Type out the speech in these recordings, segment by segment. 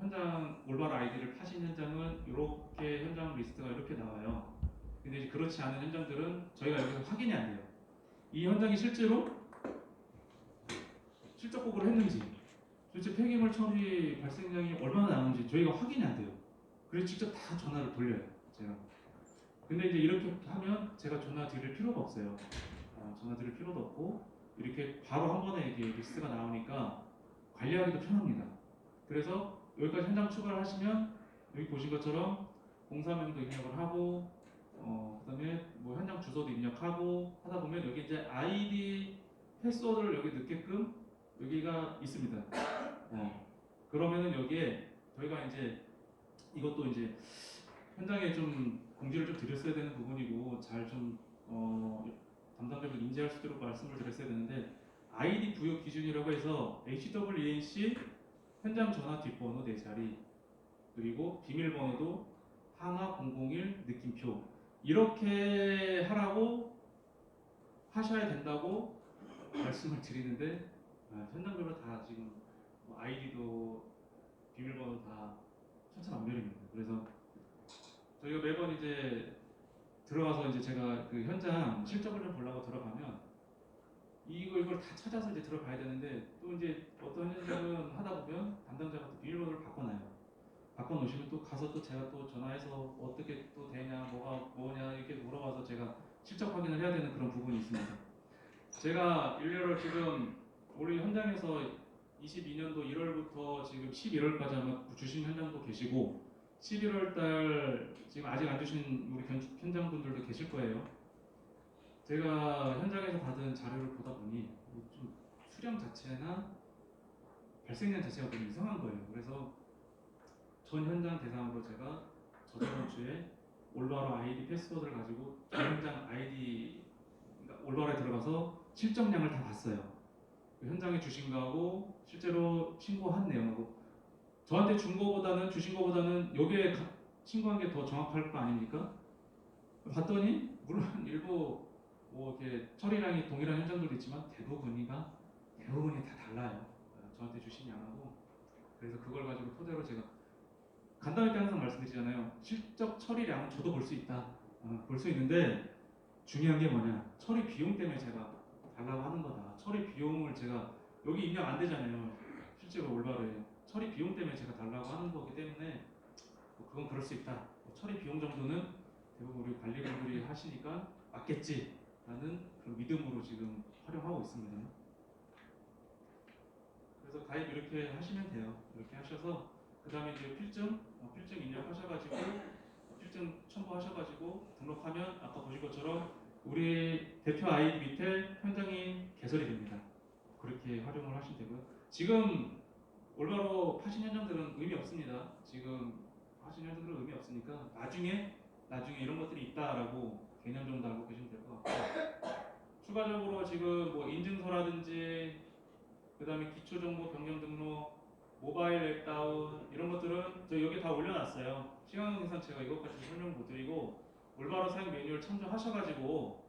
현장 올바로 아이디를 파신 현장은 이렇게 현장 리스트가 이렇게 나와요. 근데 이제 그렇지 않은 현장들은 저희가 여기서 확인이 안 돼요. 이 현장이 실제로 실적 보고를 했는지, 실제 폐기물 처리 발생량이 얼마나 나오는지 저희가 확인이 안 돼요. 그래서 직접 다 전화를 돌려요, 제가. 근데 이제 이렇게 하면 제가 전화 드릴 필요가 없어요. 전화 드릴 필요도 없고 이렇게 바로 한 번에 이게 리스트가 나오니까 관리하기도 편합니다. 그래서 여기까지 현장 출발을 하시면 여기 보신 것처럼 공사명도 입력을 하고 그다음에 뭐 현장 주소도 입력하고 하다 보면 여기 이제 아이디 패스워드를 여기 넣게끔 여기가 있습니다. 그러면은 여기에 저희가 이제 이것도 이제 현장에 좀 공지를 좀 드렸어야 되는 부분이고 잘 좀 담당자분 인지할 수 있도록 말씀을 드렸어야 되는데 아이디 부여 기준이라고 해서 HWENC 현장 전화 뒷번호 4자리 그리고 비밀번호도 항아 001 느낌표 이렇게 하라고 하셔야 된다고 말씀을 드리는데 현장별로 다 지금 뭐 아이디도 비밀번호 다 천차만별입니다. 그래서 저희가 매번 이제 들어가서 이제 제가 그 현장 실적을 좀 보려고 들어가면 이걸 다 찾아서 이제 들어가야 되는데 또 이제 어떤 현장은 하다 보면 담당자가 또 비밀번호를 바꿔놔요. 바꿔놓으시면 또 가서 또 제가 또 전화해서 어떻게 또 되냐 뭐냐 이렇게 물어봐서 제가 실적 확인을 해야 되는 그런 부분이 있습니다. 제가 일례로 지금 우리 현장에서 22년도 1월부터 지금 11월까지 아마 주신 현장도 계시고 11월 달 지금 아직 안 주신 우리 현장분들도 계실 거예요. 제가 현장에서 받은 자료를 보다 보니 좀 수량 자체나 발생량 자체가 좀 이상한 거예요. 그래서 전 현장 대상으로 제가 저번 주에 올바로 아이디 패스워드를 가지고 전 현장 아이디 그러니까 올바로에 들어가서 실적량을 다 봤어요. 현장에 주신 거하고 실제로 신고한 내용하고 저한테 준 거보다는 주신 거보다는 여기에 신고한 게 더 정확할 거 아닙니까? 봤더니 물론 일부 뭐 이렇게 처리량이 동일한 현장들도 있지만 대부분이 다 달라요. 저한테 주신 양하고 그래서 그걸 가지고 토대로 제가 간단하게 항상 말씀드리잖아요. 실적 처리량은 저도 볼 수 있다. 볼 수 있는데 중요한 게 뭐냐? 처리 비용 때문에 제가 달라고 하는 거다. 처리 비용을 제가 여기 입력 안 되잖아요. 실제로 올바로요. 처리 비용 때문에 제가 달라고 하는 거기 때문에 뭐 그건 그럴 수 있다. 처리 비용 정도는 대부분 우리 관리분들이 하시니까 맞겠지라는 그런 믿음으로 지금 활용하고 있습니다. 그래서 가입 이렇게 하시면 돼요. 이렇게 하셔서 그 다음에 이제 필증 입력하셔가지고 필증 첨부하셔가지고 등록하면 아까 보신 것처럼 우리 대표 아이디 밑에 현장인 개설이 됩니다. 그렇게 활용을 하시면 되고요. 지금 올바로 파신 현장들은 의미 없습니다. 지금 하신 현장들은 의미 없으니까 나중에 이런 것들이 있다라고 개념 정도 알고 계시면 될 것 같고 추가적으로 지금 뭐 인증서라든지 그 다음에 기초정보 변경 등록 모바일 앱 다운 이런 것들은 저 여기 다 올려놨어요. 시간 관계상 제가 이것까지 설명 못 드리고 올바로 사용 매뉴얼 참조하셔가지고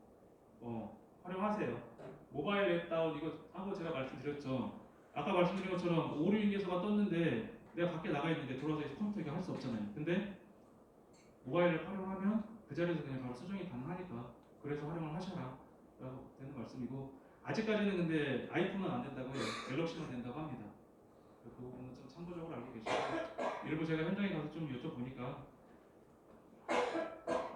활용하세요. 모바일 앱 다운 이거 하고 제가 말씀드렸죠. 아까 말씀드린 것처럼 오류 인계서가 떴는데 내가 밖에 나가 있는데 들어와서 컴퓨터 이거 할 수 없잖아요. 근데 모바일을 활용하면 그 자리에서 그냥 바로 수정이 가능하니까 그래서 활용을 하셔라 라고 되는 말씀이고 아직까지는 근데 아이폰은 안 된다고요. 갤럭시만 된다고 합니다. 그 부분은 좀 참고적으로 알고 계시고 일부 제가 현장에 가서 좀 여쭤보니까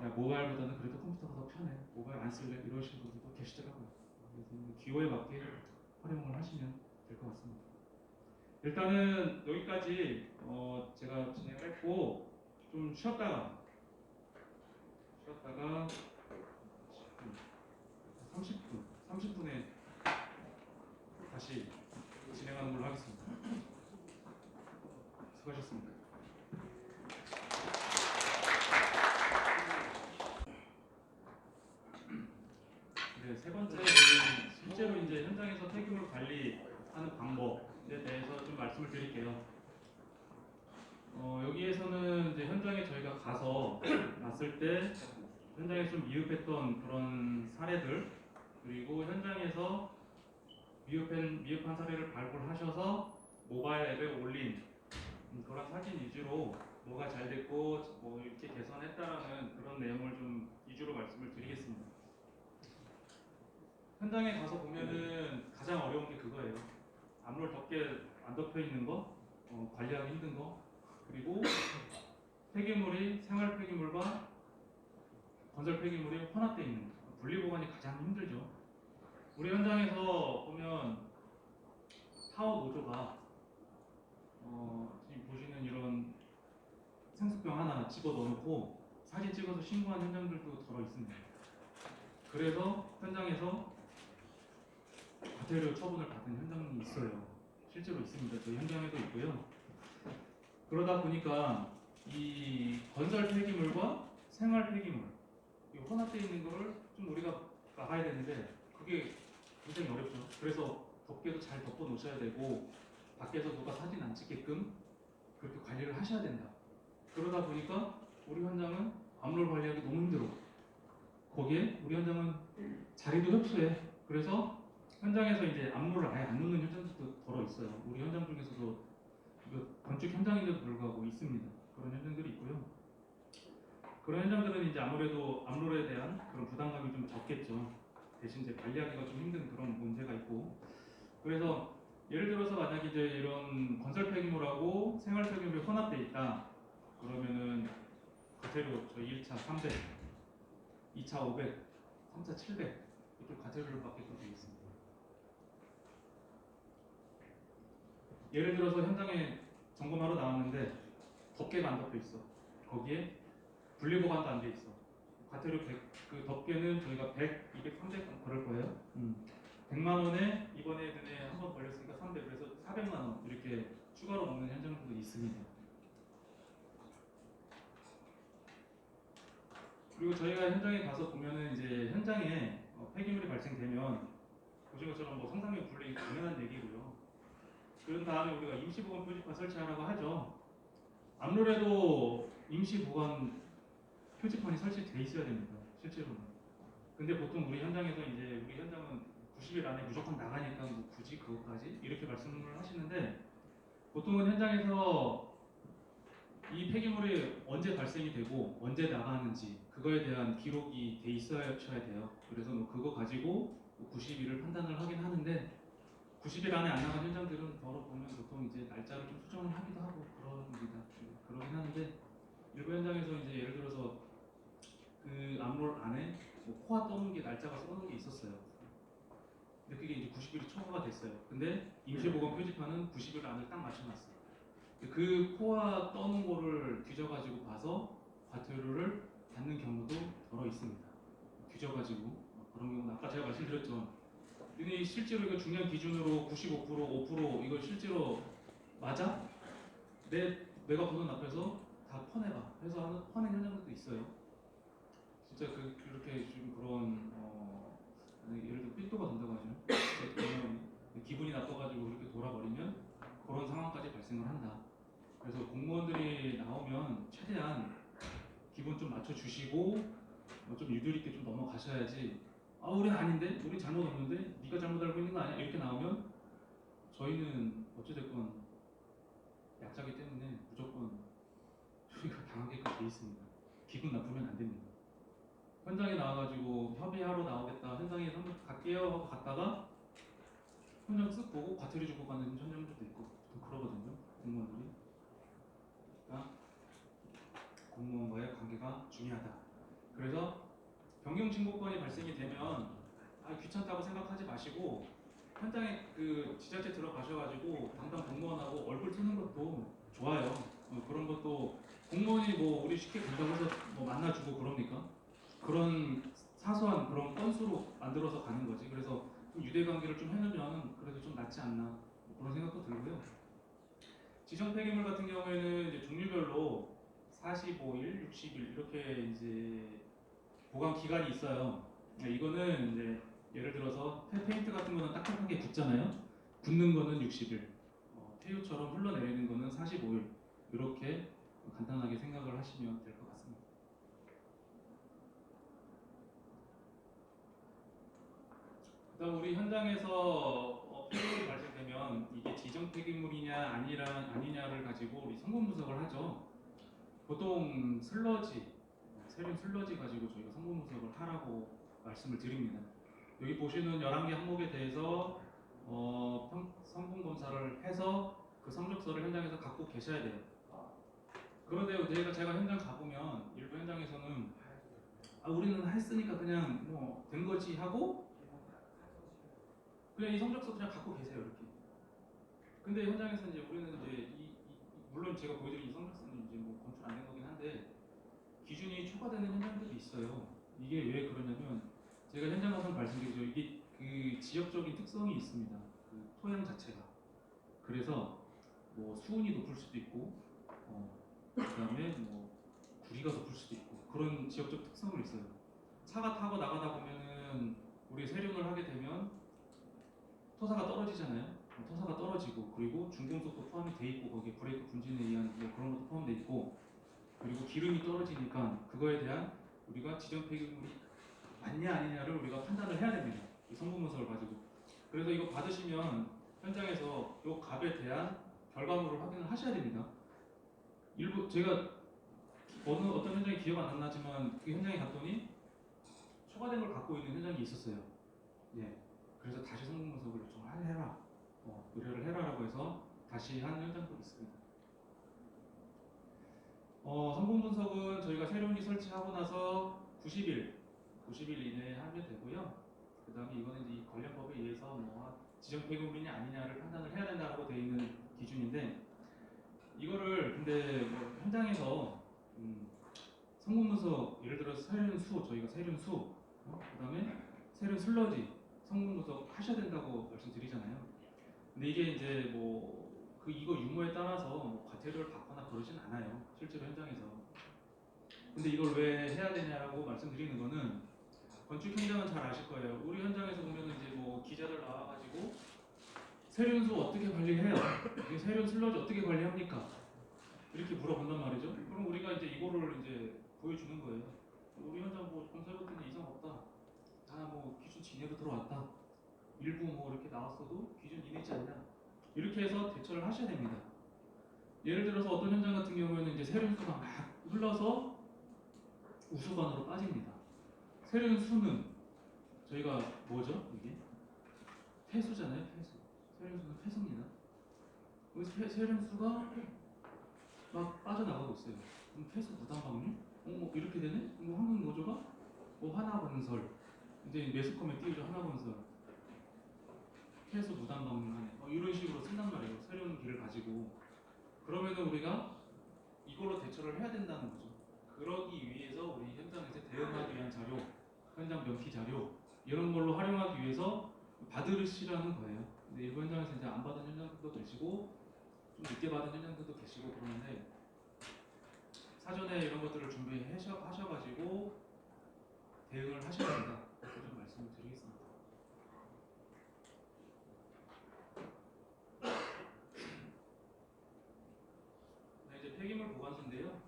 야 모바일보다는 그래도 컴퓨터가 더 편해. 모바일 안 쓸래? 이러시는 분들도 계시더라고요. 그래서 기호에 맞게 활용을 하시면 될 것 같습니다. 일단은 여기까지 제가 진행을 했고 좀 쉬었다가 30분에 다시 진행하는 걸로 하겠습니다. 수고하셨습니다. 네, 세 번째는 실제로 이제 현장에서 폐기물 관리하는 방법에 대해서 좀 말씀을 드릴게요. 여기에서는 이제 현장에 저희가 가서 봤을 때 현장에 좀 미흡했던 그런 사례들 그리고 현장에서 미흡한 사례를 발굴하셔서 모바일 앱에 올린 그런 사례 사진 위주로 뭐가 잘 됐고 뭐 이렇게 개선했다라는 그런 내용을 좀 위주로 말씀을 드리겠습니다. 현장에 가서 보면은 가장 어려운 게 그거예요. 앞롤 덮개 안 덮여 있는 거, 관리하기 힘든 거, 그리고 폐기물이 생활 폐기물과 건설 폐기물이 혼합되어 있는 거. 분리 보관이 가장 힘들죠. 우리 현장에서 보면 타워 노조가 지금 보시는 이런 생수병 하나 집어 넣어놓고 사진 찍어서 신고한 현장들도 더러 있습니다. 그래서 현장에서 과태료 처분을 받은 현장이 있어요. 실제로 있습니다. 저희 현장에도 있고요. 그러다 보니까 이 건설 폐기물과 생활 폐기물 이 혼합되어 있는 거를 좀 우리가 막아야 되는데 그게 굉장히 어렵죠. 그래서 덮개도 잘 덮어 놓으셔야 되고 밖에서 누가 사진 안 찍게끔 그렇게 관리를 하셔야 된다. 그러다 보니까 우리 현장은 암롤 관리하기 너무 힘들어. 거기에 우리 현장은 자리도 협소해. 그래서 현장에서 이제 암롤을 아예 안 놓는 현장들도 더러 있어요. 우리 현장 중에서도 이거 건축 현장인데도 불구하고 있습니다. 그런 현장들이 있고요. 그런 현장들은 이제 아무래도 암롤에 대한 그런 부담감이 좀 적겠죠. 대신 이제 관리하기가 좀 힘든 그런 문제가 있고. 그래서 예를 들어서 만약에 이제 이런 건설 폐기물하고 생활 폐기물이 혼합돼 있다. 그러면은 과태료 저희 1차 300, 2차 500, 3차 700 이렇게 과태료를 받게끔 되어 있습니다. 예를 들어서 현장에 점검하러 나왔는데 덮개가 안 덮여 있어. 거기에 분리보관도 안 돼 있어. 과태료 100, 그 덮개는 저희가 100, 200, 300 그럴 거예요. 100만 원에 이번에 든에 한 번 걸렸으니까 300, 그래서 400만 원 이렇게 추가로 먹는 현장들도 있습니다. 그리고 저희가 현장에 가서 보면은 이제 현장에 폐기물이 발생되면 보신 것처럼 뭐 성상용 분리 당연한 얘기고요. 그런 다음에 우리가 임시보관 표지판 설치하라고 하죠. 암롤에도 임시보관 표지판이 설치돼 있어야 됩니다. 실제로는. 근데 보통 우리 현장에서 이제 우리 현장은 90일 안에 무조건 나가니까 뭐 굳이 그것까지 이렇게 말씀을 하시는데 보통은 현장에서 이 폐기물이 언제 발생이 되고 언제 나가는지 그거에 대한 기록이 돼 있어야 돼요. 그래서 뭐 그거 가지고 90일을 판단을 하긴 하는데 90일 안에 안 나간 현장들은 보면 보통 이제 날짜를 좀 수정을 하기도 하고 그럽니다. 그러긴 하는데 일부 현장에서 이제 예를 들어서 그 암롤 안에 뭐 코아 떠는 게 날짜가 써놓은 게 있었어요. 근데 그게 이제 90일이 초과가 됐어요. 근데 임시보건 표지판은 90일 안을 딱 맞춰놨어요. 그 코아 떠는 거를 뒤져가지고 봐서 과태료를 받는 경우도 더러 있습니다. 뒤져가지고 그런 경우는 아까 제가 말씀드렸죠. 근데 실제로 이거 중량 기준으로 95%, 5% 이거 실제로 맞아? 내가 보는 앞에서 다 퍼내봐. 해서 하는 퍼낸 현장들도 있어요. 진짜 그렇게 지금 그런 예를 들어 삔또가 된다고 하죠. 그러면 기분이 나빠가지고 그렇게 돌아버리면 그런 상황까지 발생을 한다. 그래서 공무원들이 나오면 최대한 기분 좀 맞춰주시고 좀 유도리 있게 좀 넘어가셔야지. 아 우린 아닌데, 우린 잘못 없는데, 네가 잘못 알고 있는 거 아니야? 이렇게 나오면 저희는 어찌됐건 약자기 때문에 무조건 저희가 당하게끔 돼 있습니다. 기분 나쁘면 안 됩니다. 현장에 나와가지고 협의하러 나오겠다, 현장에 한번 갈게요 하고 갔다가 현장 쓱 보고 과태료 주고 가는 현장들도 있고 그러거든요. 공무원들이. 그러니까 공무원과의 관계가 중요하다. 그래서 변경 신고건이 발생이 되면 귀찮다고 생각하지 마시고 현장에 그 지자체 들어가셔가지고 담당 공무원하고 얼굴 트는 것도 좋아요. 그런 것도 공무원이 뭐 우리 쉽게 간다고 해서 뭐 만나주고 그럽니까? 그런 사소한 그런 건수로 만들어서 가는 거지. 그래서 좀 유대관계를 좀 해놓으면 그래도 좀 낫지 않나 그런 생각도 들고요. 지정 폐기물 같은 경우에는 이제 종류별로 45일, 60일 이렇게 이제 보관 기간이 있어요. 이거는 이제 예를 들어서 페인트 같은 거는 딱딱하게 굳잖아요. 굳는 거는 60일, 태유처럼 흘러내리는 거는 45일 이렇게 간단하게 생각을 하시면 될 것 같습니다. 그다음 우리 현장에서 폐기물이 발생되면 이게 지정 폐기물이냐 아니냐를 가지고 우리 성분 분석을 하죠. 보통 슬러지, 세균 슬러지 가지고 저희가 성분 분석을 하라고 말씀을 드립니다. 여기 보시는 11개 항목에 대해서 성분 검사를 해서 그 성적서를 현장에서 갖고 계셔야 돼요. 그런데 제가 현장 가보면 일부 현장에서는 우리는 했으니까 그냥 뭐 된 거지 하고 그냥 이 성적서 그냥 갖고 계세요 이렇게. 근데 현장에서 이제 우리는 이제 물론 제가 보여드린 이 성적서는 이제 뭐 검출 안 된 거긴 한데 기준이 초과되는 현장들이 있어요. 이게 왜 그러냐면 제가 현장 가서 말씀드리죠. 이게 그 지역적인 특성이 있습니다. 그 토양 자체가. 그래서 뭐 수온이 높을 수도 있고, 그다음에 뭐 구리가 높을 수도 있고 그런 지역적 특성을 있어요. 차가 타고 나가다 보면은 우리 세륜을 하게 되면 토사가 떨어지잖아요. 토사가 떨어지고 그리고 중금속도 포함이 돼 있고 거기에 브레이크 분진에 의한 뭐 그런 것도 포함돼 있고 그리고 기름이 떨어지니까 그거에 대한 우리가 지정 폐기물이 맞냐 아니냐를 우리가 판단을 해야 됩니다. 이 성분 분석을 가지고. 그래서 이거 받으시면 현장에서 이 값에 대한 결과물을 확인을 하셔야 됩니다. 일부 제가 어떤 현장이 기억 안 나지만 그 현장에 갔더니 초과된 걸 갖고 있는 현장이 있었어요. 예. 그래서 다시 성분 분석을 요청을 해라. 의뢰를 해라라고 해서 다시 한 현장도 있습니다. 성분 분석은 저희가 세륜이 설치하고 나서 90일 이내에 하면 되고요. 그 다음에 이거는 이제 이 관련법에 의해서 뭐 지정 폐기물이냐 아니냐를 판단을 해야 된다고 되어 있는 기준인데 이거를 근데 뭐 현장에서 성분 분석 예를 들어서 세륜수 저희가 세륜수 그 다음에 세륜 슬러지 성분 분석 하셔야 된다고 말씀드리잖아요. 근데 이게 이제 뭐 이거 유무에 따라서 뭐 과태료를 받거나 그러진 않아요. 실제로 현장에서. 근데 이걸 왜 해야 되냐라고 말씀드리는 거는 건축 현장은 잘 아실 거예요. 우리 현장에서 보면 이제 뭐 기자들 나와가지고 세륜수 어떻게 관리해요? 이게 세륜 슬러지 어떻게 관리합니까? 이렇게 물어본단 말이죠. 그럼 우리가 이제 이거를 이제 보여주는 거예요. 우리 현장 뭐 검사해봤더니 이상 없다. 뭐 기준 진해로 들어왔다. 일부 뭐 이렇게 나왔어도 기준 이내지 않냐. 이렇게 해서 대처를 하셔야 됩니다. 예를 들어서 어떤 현장 같은 경우에는 이제 세륜수가 막 흘러서 우수관으로 빠집니다. 세륜수는 저희가 뭐죠? 이게 폐수잖아요. 폐수. 세륜수는 폐수입니다. 여기서 세륜수가 막 빠져나가고 있어요. 그럼 폐수 무단 방류? 뭐 이렇게 되네? 뭐 환경 노조가 하나건설 이제 매스컴에 띄우죠. 하나건설 폐수 무단 방류하네. 이런 식으로 쓴단 말이에요. 세륜기를 가지고. 그러면은 우리가 이걸로 대처를 해야 된다는 거죠. 그러기 위해서 우리 현장에서 대응하기 위한 자료, 현장 명피 자료 이런 걸로 활용하기 위해서 받으시라는 거예요. 근데 일부 현장에서 이제 안 받은 현장들도 계시고 좀 늦게 받은 현장들도 계시고 그러는데 사전에 이런 것들을 준비하셔가지고 대응을 하셔야 된다. 이렇게 좀 말씀을 드리겠습니다. 네, 이제 폐기물 보관소인데요.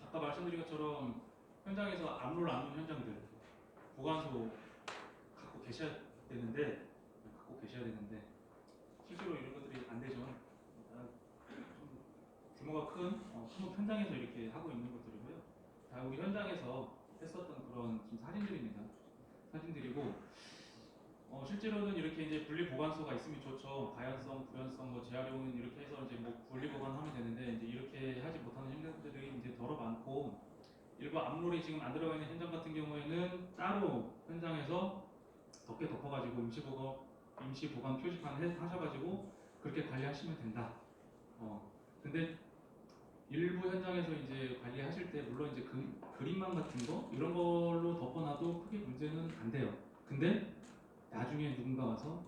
아까 말씀드린 것처럼 현장에서 압로를 안 놓은 현장들 보관소 갖고 계셔야 되는데 실제로 이런 것들이 안 되죠. 좀 규모가 큰 산업 현장에서 이렇게 하고 있는 것들이고요. 다 우리 현장에서 했었던 그런 지금 사진들입니다. 사진들이고 실제로는 이렇게 이제 분리 보관소가 있으면 좋죠. 가연성, 불연성, 뭐 재활용은 이렇게 해서 이제 뭐 분리 보관하면 되는데 이제 이렇게 하지 못하는 현장들이 이제 더러 많고 일부 암롤이 지금 안 들어가 있는 현장 같은 경우에는 따로 현장에서 덮개 덮어가지고 임시 보관 표시판 하셔가지고 그렇게 관리하시면 된다. 근데 일부 현장에서 이제 관리하실 때 물론 이제 그림망 같은 거 이런 걸로 덮어놔도 크게 문제는 안 돼요. 근데 나중에 누군가 와서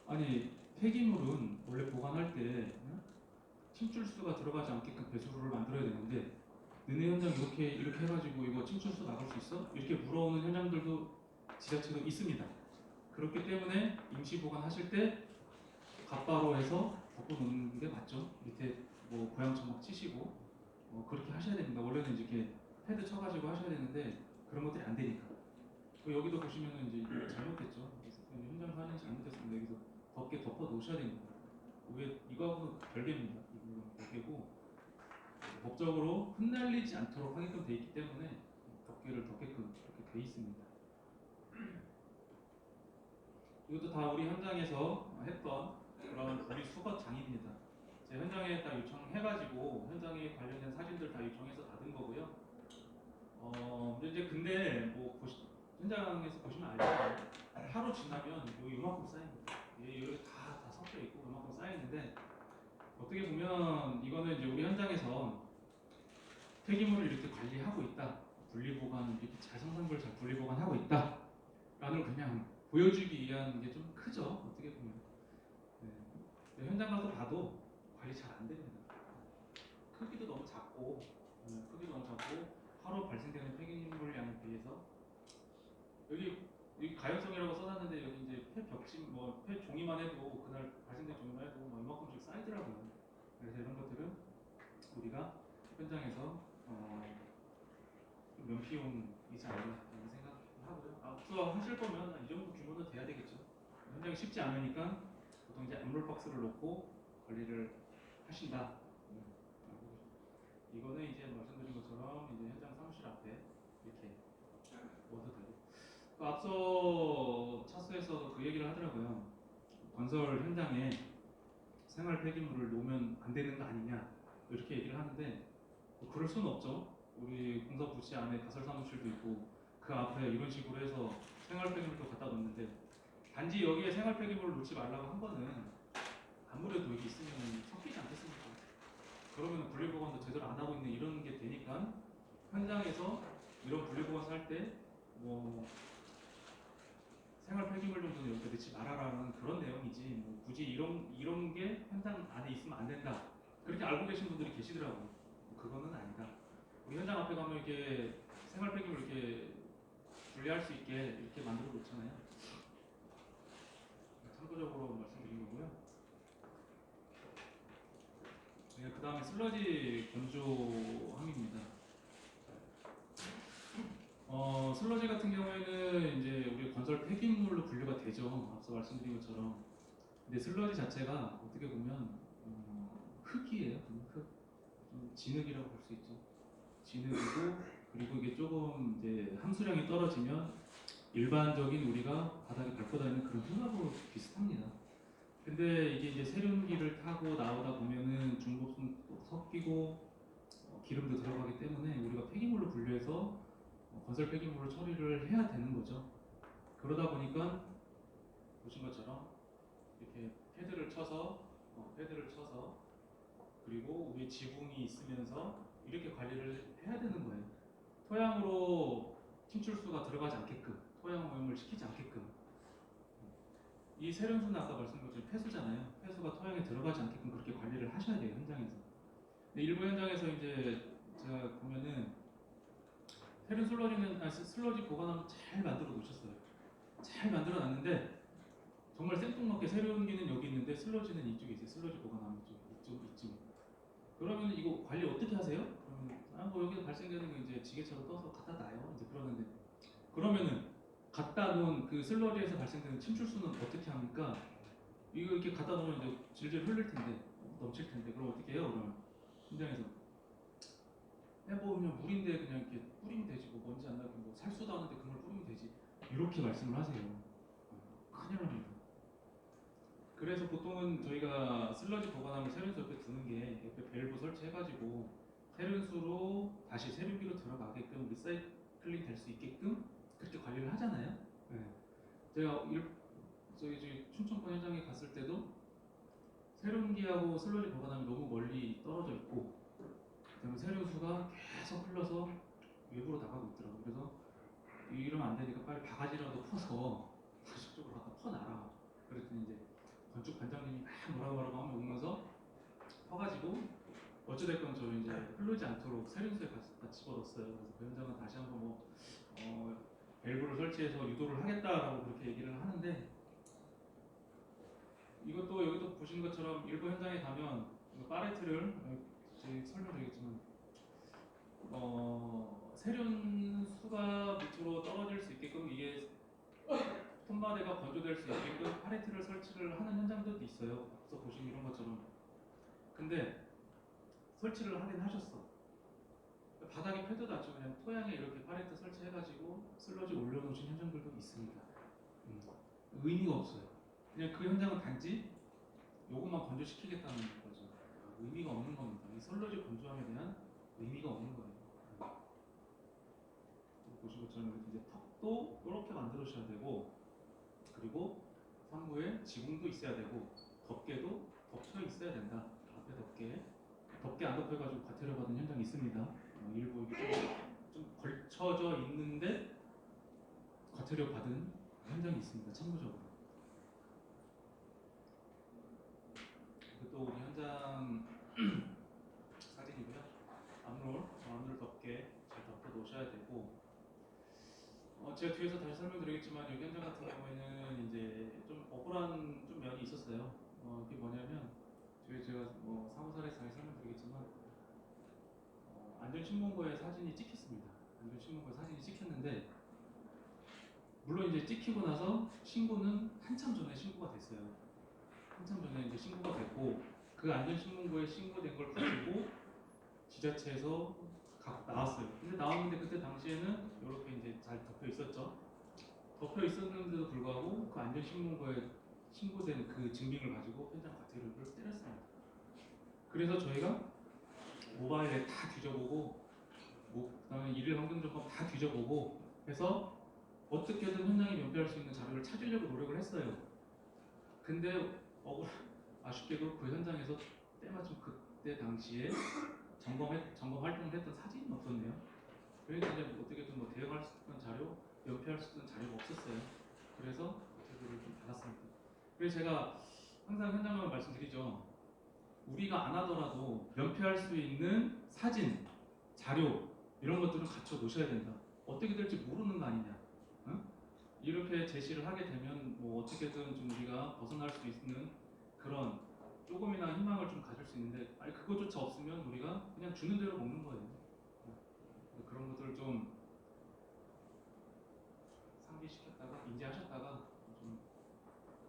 아니 폐기물은 원래 보관할 때 침출수가 들어가지 않게끔 배수로를 만들어야 되는데 너네 현장 이렇게 해가지고 이거 침출수 나갈 수 있어? 이렇게 물어오는 현장들도 지자체도 있습니다. 그렇기 때문에 임시 보관하실 때 갓바로 해서 덮어놓는 게 맞죠. 밑에 뭐 고양천막 치시고 그렇게 하셔야 됩니다. 원래는 이렇게 패드 쳐가지고 하셔야 되는데 그런 것들이 안 되니까. 여기도 보시면은 이제 잘못됐죠. 그래서 현장 사진이 잘못됐습니다. 여기서 덮개 덮어 놓으셔야 됩니다. 위에 이거하고는 별개입니다. 이거는 별개고 법적으로 흩날리지 않도록 하게끔 돼 있기 때문에 덮개를 덮게끔 이렇게 돼 있습니다. 이것도 다 우리 현장에서 했던 그런 분리수거장입니다. 제 현장에 다 요청해가지고 현장에 관련된 사진들 다 요청해서 받은 거고요. 근데 뭐 현장에서 보시면 알잖아요. 하루 지나면 여기 이만큼 쌓입니다. 여기 다 섞여 있고 이만큼 쌓여 있는데 어떻게 보면 이거는 이제 우리 현장에서 폐기물을 이렇게 관리하고 있다, 분리보관 이렇게 잘 상상을 잘 분리보관하고 있다라는 그냥 보여주기 위한 게 좀 크죠. 어떻게 보면. 네. 현장 가서 봐도 관리 잘 안 됩니다. 크기도 너무 작고, 하루 발생되는 폐기물 양에 비해서 여기 가연성이라고 써놨는데 여기 이제 폐벽심 폐 종이만 해도 그날 발생된 종이만 해도 이만큼씩 쌓이더라고요. 그래서 이런 것들은 우리가 현장에서 면피용이지 않나라는 생각하고요. 앞서 하실 거면 이 정도 규모는 돼야 되겠죠. 현장이 쉽지 않으니까 보통 이제 암롤 박스를 놓고 관리를 하신다. 이거는 이제 말씀드린 것처럼 이제 현장 사무실 앞에 이렇게 놓아도 되고. 앞서 차수에서 그 얘기를 하더라고요. 건설 현장에 생활 폐기물을 놓으면 안 되는 거 아니냐 이렇게 얘기를 하는데 그럴 수는 없죠. 우리 공사 부지 안에 가설 사무실도 있고 그 앞에 이런 식으로 해서 생활 폐기물도 갖다 놓는데 단지 여기에 생활 폐기물을 놓지 말라고 한 거는 아무래도 여기 있으면 섞이지 않겠습니까? 그러면 분리보관도 제대로 안 하고 있는 이런 게 되니까 현장에서 이런 분리보관을 할 때 뭐 생활 폐기물 정도는 여기다 넣지 말아라는 그런 내용이지 굳이 이런 게 현장 안에 있으면 안 된다 그렇게 알고 계신 분들이 계시더라고요. 그거는 아니다. 우리 현장 앞에 가면 이렇게 생활 폐기물 이렇게 분리할 수 있게 이렇게 만들어 놓잖아요. 참고적으로 말씀드린 거고요. 그 다음에 슬러지 건조함입니다. 슬러지 같은 경우에는 이제 우리 건설 폐기물로 분류가 되죠. 앞서 말씀드린 것처럼. 근데 슬러지 자체가 어떻게 보면 흙이에요. 흙. 좀 진흙이라고 볼 수 있죠. 진흙이고 그리고 이게 조금 이제 함수량이 떨어지면 일반적인 우리가 바닥에 밟고 다니는 그런 흙하고 비슷합니다. 근데 이게 이제 세륜기를 타고 나오다 보면은 중고층 섞이고 기름도 들어가기 때문에 우리가 폐기물로 분류해서 건설 폐기물로 처리를 해야 되는 거죠. 그러다 보니까 보신 것처럼 이렇게 패드를 쳐서 그리고 위에 지붕이 있으면서 이렇게 관리를 해야 되는 거예요. 토양으로 침출수가 들어가지 않게끔, 토양 오염을 시키지 않게끔. 이 세련수는 아까 말씀드린 것처럼 폐수잖아요. 폐수가 토양에 들어가지 않게끔 그렇게 관리를 하셔야 돼요, 현장에서. 근데 일부 현장에서 이제 제가 보면은 세련 슬러지 보관함을 잘 만들어 놓으셨어요. 잘 만들어 놨는데 정말 생뚱맞게 세련기는 여기 있는데 슬러지는 이쪽에 있어요. 슬러지 보관함 이쪽. 그러면 이거 관리 어떻게 하세요? 그러면 뭐 여기서 발생되는 거 이제 지게차로 떠서 갖다 놔요. 이제 그러는데 그러면은 갖다 놓은 그 슬러지에서 발생되는 침출수는 어떻게 합니까? 이거 이렇게 갖다 놓으면 이제 질질 흘릴 텐데 넘칠 텐데 그럼 어떻게 해요? 그러면 현장에서 뭐 그냥 물인데 그냥 이렇게 뿌리면 되지 뭐 먼지 안 나고 뭐 살수도 하는데 그걸 뿌리면 되지 이렇게 말씀을 하세요. 큰일 납니다. 그래서 보통은 저희가 슬러지 보관함을 세륜수 옆에 두는 게 옆에 밸브 설치해가지고 세륜수로 다시 세륜기로 들어가게끔 리사이클링 될 수 있게끔 그렇게 관리를 하잖아요. 네. 제가 저희 춘천권 현장에 갔을 때도 세륜기하고 슬러지 보관함이 너무 멀리 떨어져 있고 그다음에 세륜수가 계속 흘러서 외부로 나가고 있더라고요. 그래서 이러면 안 되니까 빨리 바가지라도 퍼서 다시 쪽으로 갖다 퍼놔라. 그랬더니 이제 건축 관장님이 막 뭐라고 하면 오면서 퍼가지고 어찌됐건 저 이제 흐르지 않도록 세륜수에 다 집어넣었어요. 그래서 그 현장은 다시 한번 밸브를 설치해서 유도를 하겠다라고 그렇게 얘기를 하는데 이것도 여기도 보신 것처럼 일부 현장에 가면 파레트를 설명드리겠지만 세륜수가 밑으로 떨어질 수 있게끔 이게 청와대가 건조될 수 있게끔 팔레트를 설치를 하는 현장들도 있어요. 앞서 보신 이런 것처럼. 근데 설치를 하긴 하셨어. 바닥에 패드도 않죠. 그냥 토양에 이렇게 팔레트 설치해가지고 슬러지 올려놓으신 현장들도 있습니다. 의미가 없어요. 그냥 그 현장은 단지 요것만 건조시키겠다는 거죠. 의미가 없는 겁니다. 이 슬러지 건조함에 대한 의미가 없는 거예요. 보신 것처럼 이제 턱도 이렇게 만들어주셔야 되고, 그리고 상부에 지붕도 있어야 되고, 덮개도 덮여 있어야 된다. 앞에 덮개 안 덮여가지고 과태료 받은 현장이 있습니다. 일부 이게 좀 걸쳐져 있는데 과태료 받은 현장이 있습니다. 참고적으로. 또 우리 현장 사진이고요. 암롤 덮개 잘 덮어 놓으셔야 되고, 제가 뒤에서 다시 설명드리겠지만 여기 현장 같은 경우에는 이제 좀 억울한 좀 면이 있었어요. 그게 뭐냐면 뒤에 제가 사무사례 잘 설명드리겠지만 안전신문고에 사진이 찍혔습니다. 안전신문고에 사진이 찍혔는데 물론 이제 찍히고 나서 신고는 한참 전에 신고가 됐어요. 한참 전에 이제 신고가 됐고 그 안전신문고에 신고된 걸 가지고 지자체에서 갖고 나왔어요. 근데 나왔는데 그때 당시에는 이렇게 이제 잘 덮여 있었죠. 덮여 있었는데도 불구하고 그 안전신문고에 신고된 그 증빙을 가지고 현장 과태료를 때렸습니다. 그래서 저희가 모바일에 다 뒤져보고 그다음에 일일 환경점검 다 뒤져보고 해서 어떻게든 현장에 면피할 수 있는 자료를 찾으려고 노력을 했어요. 근데 아쉽게도 그 현장에서 때마침 그때 당시에 점검 활동을 했던 사진이 없었네요. 그러니까 이제 어떻게든 대응할 수 있는 자료, 연피할 수 있는 자료가 없었어요. 그래서 과태료를 좀 받았습니다. 그래서 제가 항상 현장만 말씀드리죠. 우리가 안 하더라도 연피할 수 있는 사진, 자료 이런 것들은 갖춰 놓으셔야 된다. 어떻게 될지 모르는 거 아니냐. 응? 이렇게 제시를 하게 되면 어떻게든 좀 우리가 벗어날 수 있는 그런 조금이나 희망을 좀 가질 수 있는데 그것조차 없으면 우리가 그냥 주는 대로 먹는 거예요. 그런 것들을 좀 상기시켰다가 인지하셨다가 좀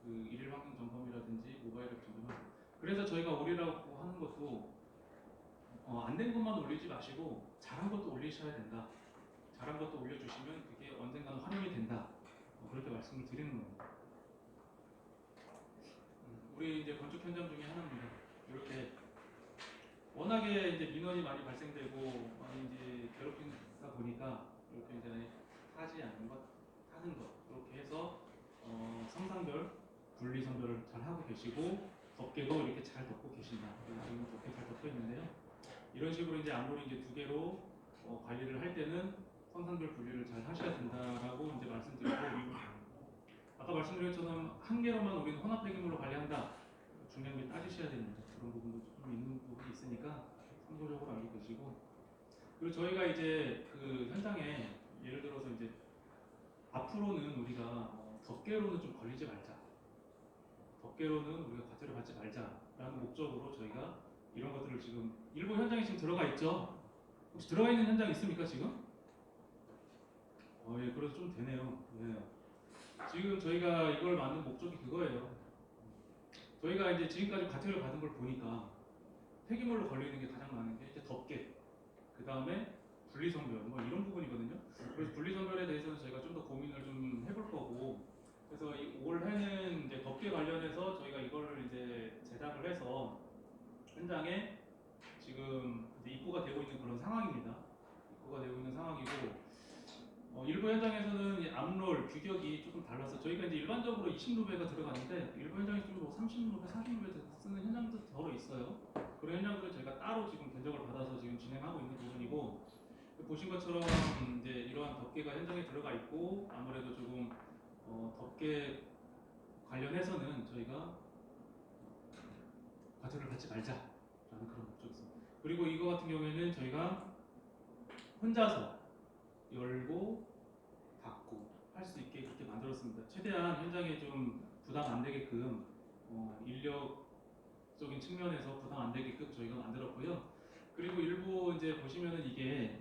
그 일일 환경 점검이라든지 모바일 앱 점검을 그래서 저희가 올리라고 하는 것도 안 된 것만 올리지 마시고 잘한 것도 올리셔야 된다. 잘한 것도 올려주시면 그게 언젠가는 활용이 된다. 그렇게 말씀을 드리는 겁니다. 우리 이제 건축 현장 중에 하나입니다. 이렇게 워낙에 이제 민원이 많이 발생되고 많이 이제 괴롭히다 보니까 이렇게 이제 타지 않는 것, 타는 것 이렇게 해서 성상별 분리 선별을 잘 하고 계시고 덮개도 이렇게 잘 덮고 계신다. 지금 덮개 잘 덮여 있는데요. 이런 식으로 이제 아무리 이제 두 개로 관리를 할 때는 성상별 분리를 잘 하셔야 된다라고 이제 말씀드리고 아까 말씀드린 것처럼 한 개로만 우리는 혼합 폐기물로 관리한다. 중량비 따지셔야 됩니다. 그런 부분도 좀 있는 부분이 있으니까 참고적으로 알고 계시고 그리고 저희가 이제 그 현장에 예를 들어서 이제 앞으로는 우리가 덮개로는 좀 걸리지 말자. 덮개로는 우리가 과태료 받지 말자라는 목적으로 저희가 이런 것들을 지금 일부 현장에 지금 들어가 있죠. 혹시 들어가 있는 현장 있습니까 지금? 예, 그래서 좀 되네요. 예. 지금 저희가 이걸 만든 목적이 그거예요. 저희가 이제 지금까지 과태료 받은 걸 보니까 폐기물로 걸리는 게 가장 많은 게 이제 덮개, 그 다음에 분리선별 이런 부분이거든요. 그래서 분리선별에 대해서는 저희가 좀 더 고민을 좀 해볼 거고, 그래서 올해는 이제 덮개 관련해서 저희가 이거를 이제 제작을 해서 현장에 지금 이제 입고가 되고 있는 그런 상황입니다. 입고가 되고 있는 상황이고. 일부 현장에서는 이 암롤 규격이 조금 달라서 저희가 이제 일반적으로 20루베가 들어가는데 일부 현장에서 좀 30루베, 40루베 쓰는 현장도 더러 있어요. 그런 현장들을 저희가 따로 지금 견적을 받아서 지금 진행하고 있는 부분이고 보신 것처럼 이제 이러한 덮개가 현장에 들어가 있고 아무래도 조금 덮개 관련해서는 저희가 과태료를 받지 말자라는 그런 목적이 있습니다. 그리고 이거 같은 경우에는 저희가 혼자서 열고 닫고 할 수 있게 그렇게 만들었습니다. 최대한 현장에 좀 부담 안 되게끔 인력적인 측면에서 부담 안 되게끔 저희가 만들었고요. 그리고 일부 이제 보시면은 이게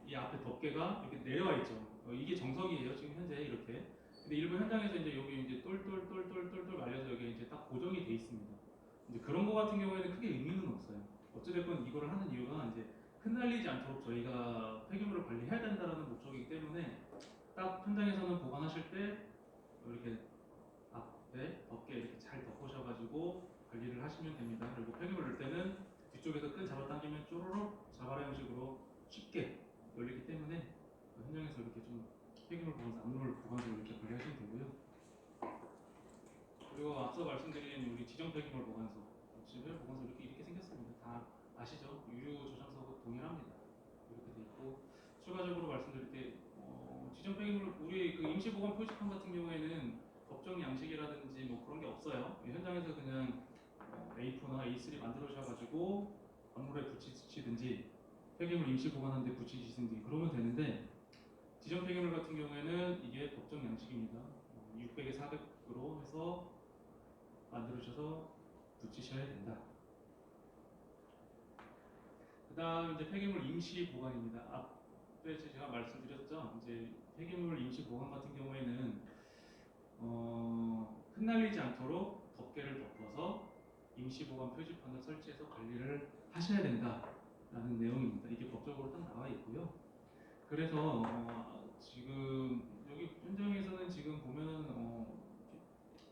이 앞에 덮개가 이렇게 내려와 있죠. 이게 정석이에요. 지금 현재 이렇게 근데 일부 현장에서 이제 여기 이제 똘똘똘똘똘똘 말려서 여기 이제 딱 고정이 돼 있습니다. 이제 그런 거 같은 경우에는 크게 의미는 없어요. 어찌됐건 이거를 하는 이유가 이제 흩날리지 않도록 저희가 폐기물을 관리해야 된다는 목적이기 때문에 딱 현장에서는 보관하실 때 이렇게 앞에 덮개 이렇게 잘 덮으셔가지고 관리를 하시면 됩니다. 그리고 폐기물 넣을 때는 뒤쪽에서 끈 잡아당기면 쪼르륵 자바라 형식으로 쉽게 열리기 때문에 현장에서 이렇게 좀 폐기물 보관소, 압물 보관소로 이렇게 관리하시면 되고요. 그리고 앞서 말씀드린 우리 지정 폐기물 보관소, 지정 보관소 이렇게 생겼습니다. 다 아시죠? 유류 저장소하고 동일합니다. 이렇게 돼 있고 추가적으로 말씀드릴 때 지정 폐기물 우리 그 임시 보관 표지판 같은 경우에는 법정 양식이라든지 뭐 그런 게 없어요. 현장에서 그냥 A4나 A3 만들어셔가지고 건물에 붙이시든지 폐기물 임시 보관하는데 붙이시든지 그러면 되는데 지정 폐기물 같은 경우에는 이게 법정 양식입니다. 600에 400으로 해서 만들어셔서 붙이셔야 된다. 그 다음 이제 폐기물 임시 보관입니다. 앞에 제가 말씀드렸죠. 이제 폐기물 임시 보관 같은 경우에는 흩날리지 않도록 덮개를 덮어서 임시 보관 표지판을 설치해서 관리를 하셔야 된다라는 내용입니다. 이게 법적으로 딱 나와 있고요. 그래서 지금 여기 현장에서는 지금 보면은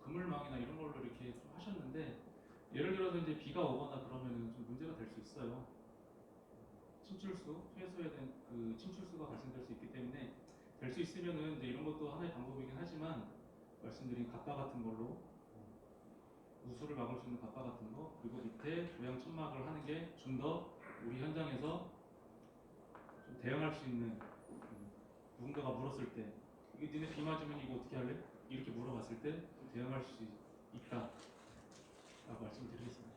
그물망이나 이런 걸로 이렇게 좀 하셨는데 예를 들어서 이제 비가 오거나 그러면은 좀 문제가 될 수 있어요. 침출수, 최소화된 그 침출수가 발생될 수 있기 때문에 될 수 있으면은 이제 이런 것도 하나의 방법이긴 하지만 말씀드린 갑바 같은 걸로 우수를 막을 수 있는 갑바 같은 거 그리고 밑에 조향 천막을 하는 게 좀 더 우리 현장에서 좀 대응할 수 있는 누군가가 물었을 때 이게 니네 비 맞으면 이거 어떻게 할래? 이렇게 물어봤을 때 좀 대응할 수 있다 라고 말씀드리겠습니다.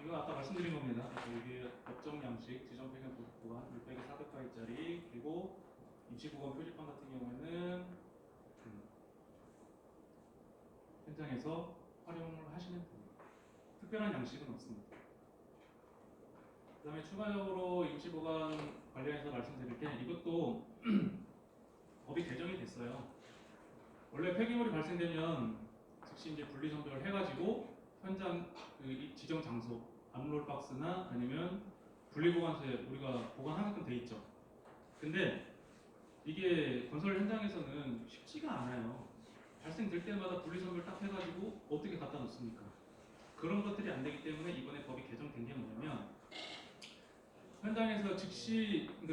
이거 아까 말씀드린 겁니다. 이게 법정 양식 지정 폐기물 보관 600에 400가위짜리 그리고 임시 보관 표지판 같은 경우에는 현장에서 활용을 하시면 됩니다. 특별한 양식은 없습니다. 그 다음에 추가적으로 임시 보관 관련해서 말씀드릴 게 이것도 법이 개정이 됐어요. 원래 폐기물이 발생되면 즉시 이제 분리선별을 해가지고 현장 그 지정 장소 암롤 박스나 아니면 분리보관소에 우리가 보관하게끔 돼 있죠. 근데 이게 건설 현장에서는 쉽지가 않아요. 발생될 때마다 분리선별 딱 해가지고 어떻게 갖다 놓습니까? 그런 것들이 안 되기 때문에 이번에 법이 개정된 게 뭐냐면 현장에서 그러니까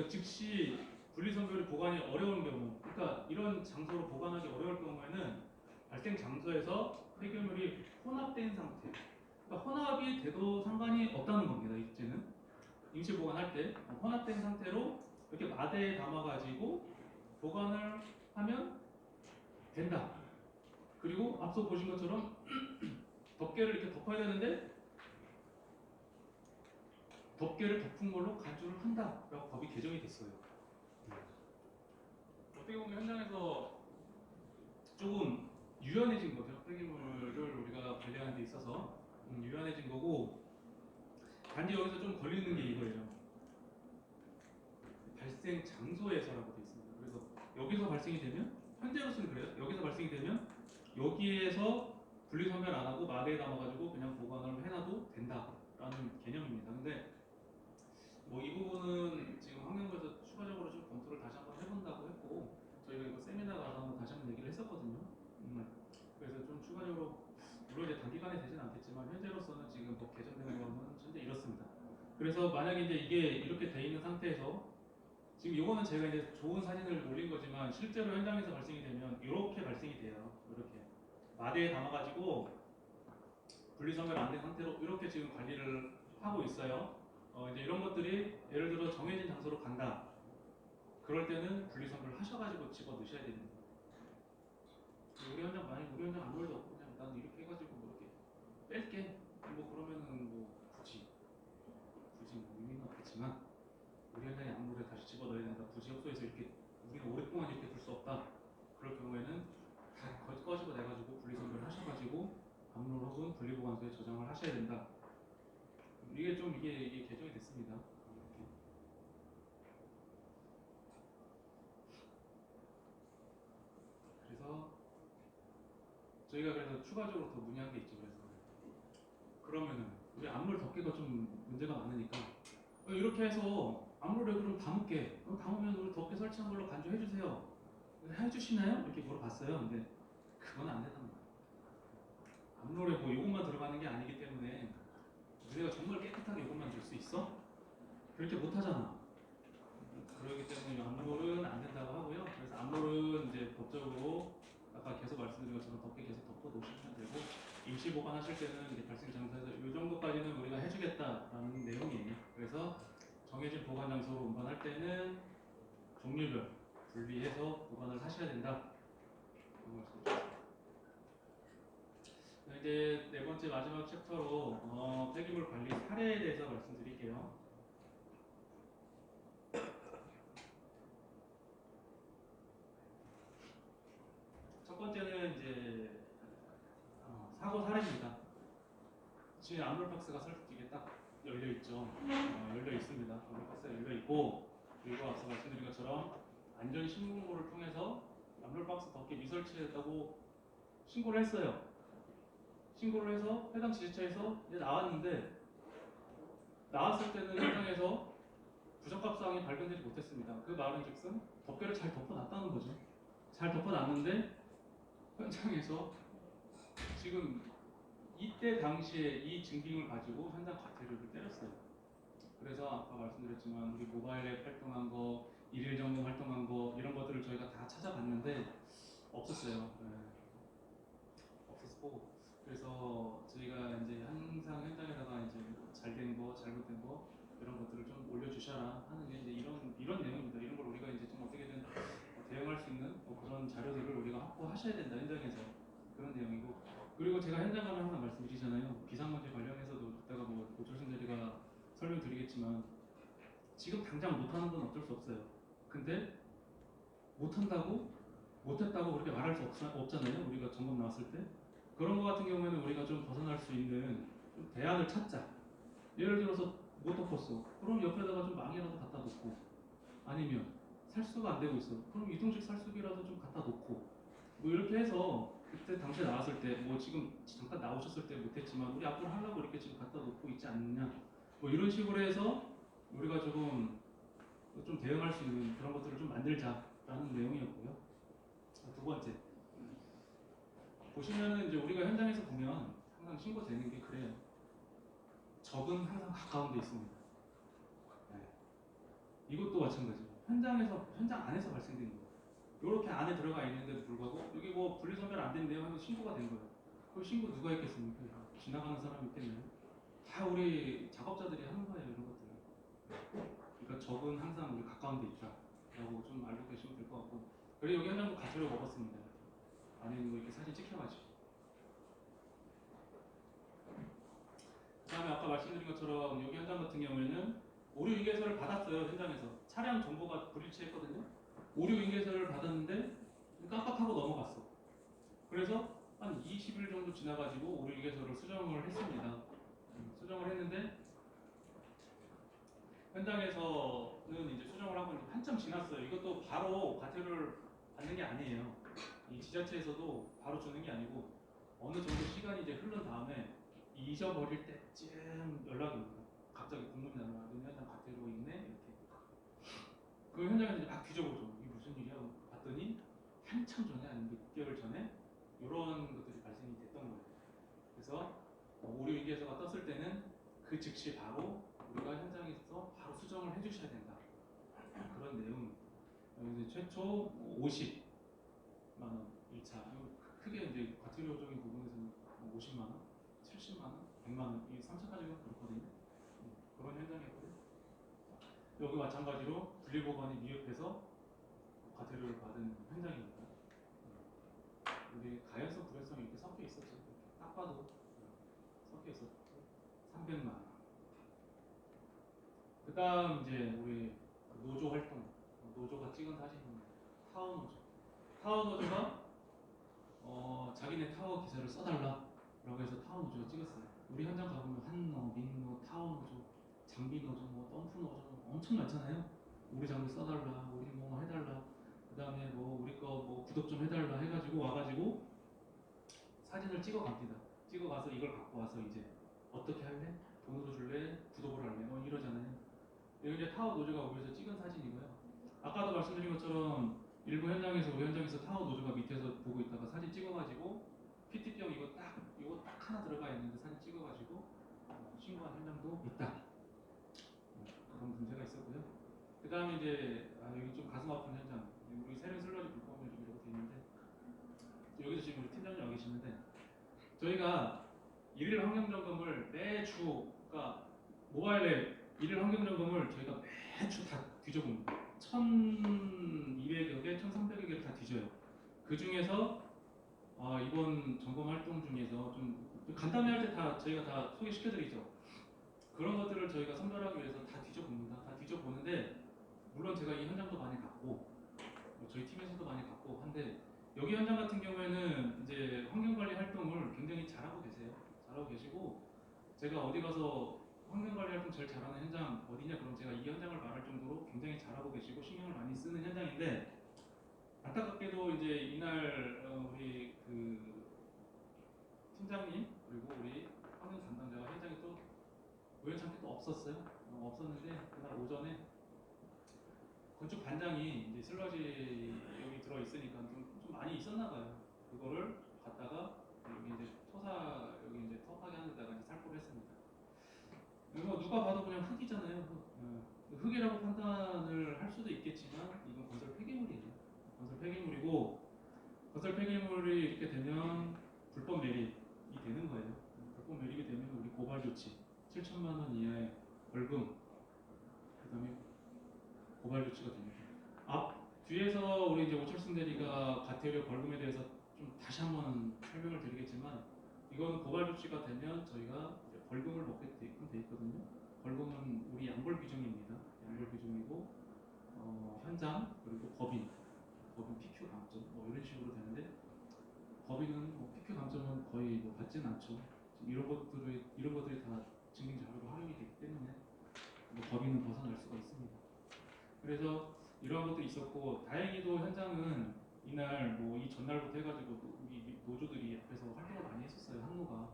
즉시 분리선별이 보관이 어려운 경우, 그러니까 이런 장소로 보관하기 어려울 경우에는 발생 장소에서 폐기물이 혼합된 상태, 그러니까 혼합이 돼도 상관이 없다는 겁니다. 이제는 임시 보관할 때 혼합된 상태로 이렇게 마대에 담아가지고 보관을 하면 된다. 그리고 앞서 보신 것처럼 덮개를 이렇게 덮어야 되는데 덮개를 덮은 걸로 간주를 한다라고 법이 개정이 됐어요. 어떻게 보면 현장에서 조금 유연해진 거죠. 폐기물을 우리가 관리하는 데 있어서 유연해진 거고 단지 여기서 좀 걸리는 게 이거예요. 발생 장소에서라고 되어 있습니다. 그래서 여기서 발생이 되면 현재로서는 그래요. 여기서 발생이 되면 여기에서 분리선별 안 하고 마대에 담아가지고 그냥 보관을 해놔도 된다라는 개념입니다. 근데 뭐 이 부분은 지금 환경부에서 추가적으로 좀 검토를 다시 한번 해본다고 했고 저희가 이거 세미나 가서 한번 다시 한번 얘기를 했었거든요. 그래서 좀 추가적으로 물론 이제 단기간에 되진 않겠지만 현재로서는 지금 법 개정되는 거는 현재 이렇습니다. 그래서 만약에 이제 이게 이렇게 돼 있는 상태에서 지금 이거는 제가 이제 좋은 사진을 올린 거지만 실제로 현장에서 발생이 되면 이렇게 발생이 돼요. 이렇게 마대에 담아가지고 분리선별 안 된 상태로 이렇게 지금 관리를 하고 있어요. 이제 이런 것들이 예를 들어 정해진 장소로 간다. 그럴 때는 분리선별 하셔가지고 집어 넣으셔야 됩니다. 우리 현장 만약 우리 현장 아무 일도 없고 그냥 나는 이렇게 해가지고 뭐 이렇게 뺄게. 뭐 그러면은 뭐 굳이 뭐 의미는 없겠지만 우리 현장에 아무래 다시 집어 넣어야 된다. 굳이 협소해서 이렇게 우리는 오랫동안 이렇게 둘 수 없다. 그럴 경우에는 다 꺼집어 내가지고 분리선별 하셔가지고 암롤 혹은 분리보관소에 저장을 하셔야 된다. 이게 개정이 됐습니다. 이렇게. 저희가 그래서 추가적으로 더 문의한 게 있죠. 그래서 그러면은 우리 앞롤 덮개가 좀 문제가 많으니까 이렇게 해서 앞롤에 그럼 담을게. 담으면 우리 덮개 설치한 걸로 간주해 주세요. 해주시나요? 이렇게 물어봤어요. 근데 그건 안 된다는 거예요. 앞롤에 뭐 요것만 들어가는 게 아니기 때문에 우리가 정말 깨끗하게 요것만 줄 수 있어? 그렇게 못하잖아. 그렇기 때문에 앞롤은 안 된다고 하고요. 그래서 앞롤은 이제 법적으로 아까 계속 말씀드린 것처럼 덮개 계속 덮어 놓으시면 되고 임시 보관하실 때는 이제 발생 장소에서 이 정도까지는 우리가 해주겠다라는 내용이에요. 그래서 정해진 보관 장소로 운반할 때는 종류별 분리해서 보관을 하셔야 된다. 그런 말씀드립니다. 이제 네 번째 마지막 챕터로 폐기물 관리 사례에 대해서 말씀드릴게요. 첫 번째는 이제 사고 사례입니다. 지금 암롤박스가 설득기에 딱 열려 있죠. 열려 있습니다. 암롤박스가 열려 있고 그리고 앞서 말씀드린 것처럼 안전 신고를 통해서 암롤박스 덮개 미설치했다고 신고를 했어요. 신고를 해서 해당 지자체에서 이제 나왔는데 나왔을 때는 현장에서 부적합 사항이 발견되지 못했습니다. 그 말은즉슨 덮개를 잘 덮어놨다는 거죠. 잘 덮어놨는데 현장에서 지금 이때 당시에 이 증빙을 가지고 현장 과태료를 때렸어요. 그래서 아까 말씀드렸지만 우리 모바일 앱 활동한 거, 일일 점검 활동한 거 이런 것들을 저희가 다 찾아봤는데 없었어요. 네. 없었고 그래서 저희가 이제 항상 현장에다가 이제 잘된 거, 잘못된 거 이런 것들을 좀 올려주셔라 하는 게 이제 이런 내용입니다. 이런 걸 우리가 이제 좀 어떻게든 대응할 수 있는 그런 자료들을 우리가 확보하셔야 된다 현장에서 그런 내용이고 그리고 제가 현장 가면 항상 말씀드리잖아요. 비상문제 관련해서도 그때가 뭐 고철순대리가 설명드리겠지만 지금 당장 못하는 건 어쩔 수 없어요. 근데 못한다고 못했다고 그렇게 말할 수 없잖아요. 우리가 점검 나왔을 때 그런 거 같은 경우에는 우리가 좀 벗어날 수 있는 좀 대안을 찾자. 예를 들어서 못 덮었어. 그럼 옆에다가 좀 망이라도 갖다 놓고 아니면 살수가 안 되고 있어. 그럼 이동식 살수기라도 좀 갖다 놓고 뭐 이렇게 해서 그때 당시에 나왔을 때 뭐 지금 잠깐 나오셨을 때 못했지만 우리 앞으로 하려고 이렇게 지금 갖다 놓고 있지 않느냐 뭐 이런 식으로 해서 우리가 좀 대응할 수 있는 그런 것들을 좀 만들자라는 내용이었고요. 두 번째 보시면은 이제 우리가 현장에서 보면 항상 신고되는 게 그래요. 적은 항상 가까운 데 있습니다. 네. 이것도 마찬가지예요. 현장 안에서 발생된 거예요. 이렇게 안에 들어가 있는데도 불구하고 여기 뭐 분리선별 안 된대요 하면 신고가 된 거예요. 그 신고 누가 했겠습니까? 지나가는 사람이 있겠나요? 다 우리 작업자들이 하는 거예요 이런 것들을. 그러니까 적은 항상 우리 가까운 데 있다라고 좀 알고 계시면 될 것 같고 그리고 여기 현장도 과태료 먹었습니다. 안에 있는 거 이렇게 사진 찍혀가지고 그 다음에 아까 말씀드린 것처럼 여기 현장 같은 경우에는 오류 인계서를 받았어요. 현장에서 차량 정보가 불일치했거든요. 오류 인계서를 받았는데 깜빡하고 넘어갔어. 그래서 한 20일 정도 지나가지고 오류 인계서를 수정을 했습니다. 수정을 했는데 현장에서는 이제 수정을 하고 이제 한참 지났어요. 이것도 바로 과태료를 받는 게 아니에요. 이 지자체에서도 바로 주는 게 아니고 어느 정도 시간이 이제 흐른 다음에 잊어버릴 때쯤 연락이 옵니다. 갑자기 공문이 나와. 너네 현장 과태료 있네? 이렇게. 그 현장에서 이제 막 뒤져보죠. 이게 무슨 일이야? 봤더니 한참 전에 아니면 몇 개월 전에 이런 것들이 발생이 됐던 거예요. 그래서 오류 인계서가 떴을 때는 그 즉시 바로 우리가 현장에서 바로 수정을 해주셔야 된다. 그런 내용입니다. 이제 최초 50만 원 1차. 크게 이제 과태료적인 부분에서는 50만 원, 70만 원, 100만 원, 이 3차까지는 그렇거든요. 그런 현장이었고요. 여기 마찬가지로 분리보관이 미흡해서 과태료를 받은 현장입니다. 우리 가연성, 불연성이 이렇게 섞여 있었죠. 딱 봐도 섞여 있었고 300만 원. 그다음 이제 우리 노조 활동, 노조가 찍은 사진입니다. 타워 노조. 타워 노조가 자기네 타워 기사를 써달라라고 해서 타워 노조가 찍었어요. 우리 현장 가보면 한노, 민노, 타워 노조, 장비 노조, 뭐 덤프 노조 엄청 많잖아요. 우리 장비 써달라, 우리 뭐 해달라. 그다음에 뭐 우리 거 뭐 구독 좀 해달라 해가지고 와가지고 사진을 찍어갑니다. 찍어가서 이걸 갖고 와서 이제 어떻게 할래? 돈으로 줄래? 구독을 할래? 뭐 이러잖아요. 이거 이제 타워 노조가 위에서 찍은 사진이고요. 아까도 말씀드린 것처럼 일부 현장에서 우리 현장에서 타워 노조가 밑에서 보고 있다가 사진 찍어가지고 PT병 이거 딱 하나 들어가 있는데 사진 찍어가지고 신고한 현장도 있다. 그런 문제가 있었고요. 그 다음에 이제 여기 좀 가슴 아픈 현장, 우리 세련 슬러지 불법률 이렇게 돼 있는데 여기서 지금 우리 팀장님 와 계시는데 저희가 일일 환경 점검을 매주, 그러니까 모바일 앱 일일 환경 점검을 저희가 매주 다 뒤져봅니다. 1,200여 개, 1,300여 개를 다 뒤져요. 그 중에서 이번 점검 활동 중에서 좀 간단히 할 때 다 저희가 다 소개시켜드리죠. 그런 것들을 저희가 선별하기 위해서 다 뒤져봅니다. 다 뒤져보는데 물론 제가 이 현장도 많이 갔고 저희 팀에서도 많이 갔고 한데 여기 현장 같은 경우에는 이제 환경관리 활동을 굉장히 잘하고 계세요. 잘하고 계시고 제가 어디 가서 환경관리 활동 제일 잘하는 현장 어디냐 그럼 제가 이 현장을 말할 정도로 굉장히 잘하고 계시고 신경을 많이 쓰는 현장인데 안타깝게도 이제 이날 우리 그 팀장님 그리고 우리 환경 담당자가 현장에 또 우연찮게 또 없었어요. 없었는데 그날 오전에 건축 반장이 이제 슬러지 여기 들어 있으니까 좀 많이 있었나 봐요. 그거를 갖다가 여기 이제 여기 이제 터파게 하는 데다가 이제 살포를 했습니다. 이거 누가 봐도 그냥 흙이잖아요. 흙이라고 판단을 할 수도 있겠지만 이건 건설 폐기물이에요. 건설 폐기물이고 건설 폐기물이 이렇게 되면 불법 매립이 되는 거예요. 불법 매립이 되면 우리 고발 조치 7천만 원 이하의 벌금, 그다음에 고발 조치가 됩니다. 뒤에서 우리 이제 오철순 대리가 과태료 벌금에 대해서 좀 다시 한번 설명을 드리겠지만 이건 고발 조치가 되면 저희가 이제 벌금을 먹게끔 돼 있거든요. 벌금은 우리 양벌 비중입니다. 양벌 비중이고 현장 그리고 법인 PQ 감점 뭐 이런 식으로 되는데 법인은 뭐 PQ 감점은 거의 뭐 받지는 않죠. 이런 것들이 다 증빙 자료로 활용이 되기 때문에 뭐 법인은 벗어날 수가 있습니다. 그래서 이러한 것도 있었고 다행히도 현장은 이날 뭐 이 전날부터 해가지고 우리 노조들이 앞에서 활동을 많이 했었어요. 항로가.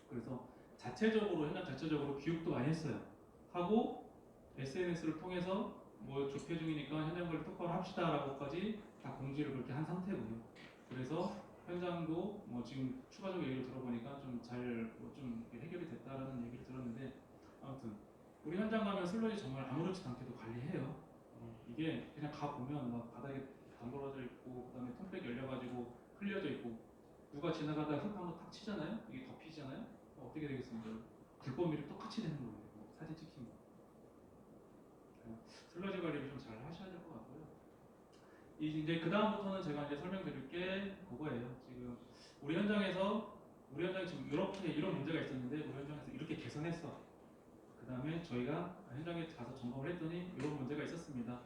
그래서 현장 자체적으로 교육도 많이 했어요. 하고 SNS를 통해서 뭐 조폐 중이니까 현장 관리 똑바로 합시다라고까지 다 공지를 그렇게 한 상태고요. 그래서 현장도 뭐 지금 추가적인 얘기를 들어보니까 좀 좀 해결이 됐다라는 얘기를 들었는데 아무튼 우리 현장 가면 슬러지 정말 아무렇지도 않게도 관리해요. 이게 그냥 가 보면 막 바닥에 담궈져 있고 그다음에 통백 열려가지고 흘려져 있고 누가 지나가다 흙 한번 탁 치잖아요. 이게 덮이잖아요. 어떻게 되겠습니까? 불법 미를 똑같이 되는 거예요. 사진 찍힌 거. 슬러지 관리를 좀 잘 하셔야 될 것 같고요. 이제 그 다음부터는 제가 이제 설명드릴 게 그거예요. 지금 우리 현장에 지금 이런 문제가 있었는데 우리 현장에서 이렇게 개선했어. 그 다음에 저희가 현장에 가서 점검을 했더니 이런 문제가 있었습니다.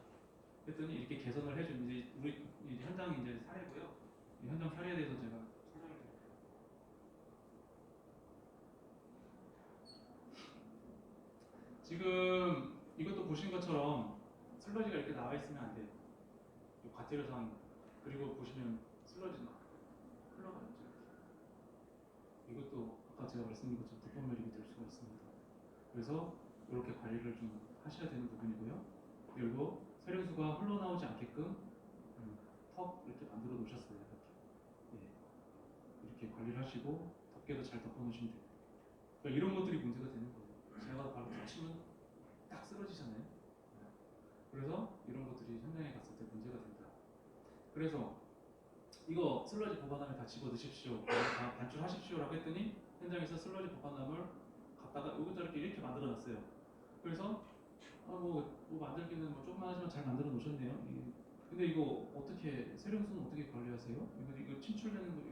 했더니 이렇게 개선을 해준 이제 우리 이제 현장 이제 사례고요. 이 현장 사례에 대해서 제가 설명을 드릴게요. 지금 이것도 보신 것처럼 슬러지가 이렇게 나와 있으면 안 돼요. 과태료상 그리고 보시면 슬러지 막 흘러가죠. 이것도 아까 제가 말씀드린 것처럼 불법 매립이 될 수가 있습니다. 그래서 이렇게 관리를 좀 하셔야 되는 부분이고요. 그리고 세련수가 흘러나오지 않게끔 턱 이렇게 만들어 놓으셨어요. 이렇게 관리를 하시고 덮개도 잘 덮어 놓으시면 돼요. 그러니까 이런 것들이 문제가 되는 거예요. 제가 바로 툭치면 딱 쓰러지잖아요. 그래서 이런 것들이 현장에 갔을 때 문제가 된다. 그래서 이거 슬러지 보관함에 다 집어 넣으십시오. 다 반출하십시오라고 했더니 현장에서 슬러지 보관함을 갖다가 여기다 이렇게 만들어 놨어요. 그래서 뭐 만들기는 뭐 조금만 하지만 잘 만들어 놓으셨네요. 근데 이거 어떻게 세련수는 어떻게 관리하세요? 이거 침출되는 거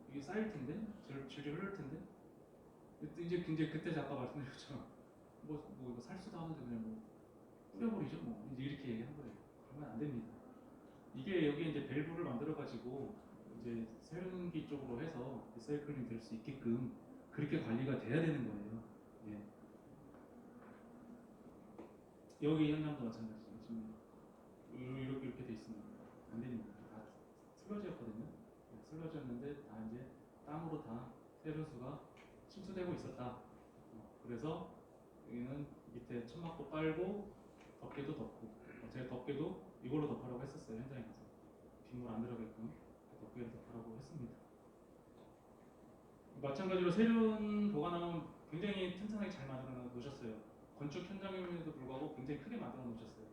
이게 쌓일 텐데 질질 흐를 텐데 이제 그때 아까 말씀드린 것처럼 뭐 이거 살수도 하는데 그냥 뭐 뿌려버리죠 뭐 이제 이렇게 얘기한 거예요. 그러면 안 됩니다. 이게 여기 이제 밸브를 만들어 가지고 이제 세련기 쪽으로 해서 리사이클링 될 수 있게끔 그렇게 관리가 돼야 되는 거예요. 예. 여기 현장도 마찬가지예요. 지금 이렇게 돼 있습니다. 안 됩니다. 다 슬러지였거든요. 슬러지였는데 다 이제 땅으로 다 세련수가 침투되고 있었다. 그래서 여기는 밑에 천막도 깔고 덮개도 덮고 제가 덮개도 이걸로 덮으라고 했었어요. 현장에 가서 빗물 안 들어가게끔 덮개를 덮으라고 했습니다. 마찬가지로 세륜 보관함은 굉장히 튼튼하게 잘 만들어 놓으셨어요. 건축 현장임에도 불구하고 굉장히 크게 만들어 놓으셨어요.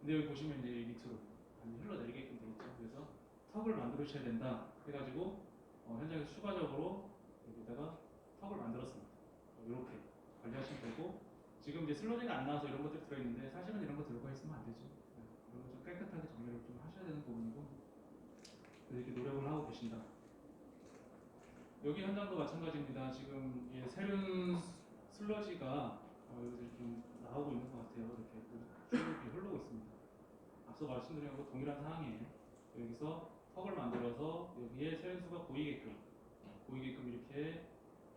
근데 여기 보시면 이제 밑으로 많이 흘러내리게끔 되어 있죠. 그래서 턱을 만들어주셔야 된다 해가지고 현장에서 추가적으로 여기다가 턱을 만들었습니다. 이렇게 관리하시면 되고, 지금 이제 슬러지가 안 나와서 이런 것들이 들어있는데 사실은 이런 거 들어가 있으면 안 되죠. 이런 거 좀 깨끗하게 정리를 좀 하셔야 되는 부분이고, 이렇게 노력을 하고 계신다. 여기 현장도 마찬가지입니다. 지금 세륜 슬러지가 여기서 좀 나오고 있는 것 같아요. 이렇게 쭉 흐르고 있습니다. 앞서 말씀드린 것과 동일한 상황이에요. 여기서 턱을 만들어서 여기에 세륜수가 보이게끔 이렇게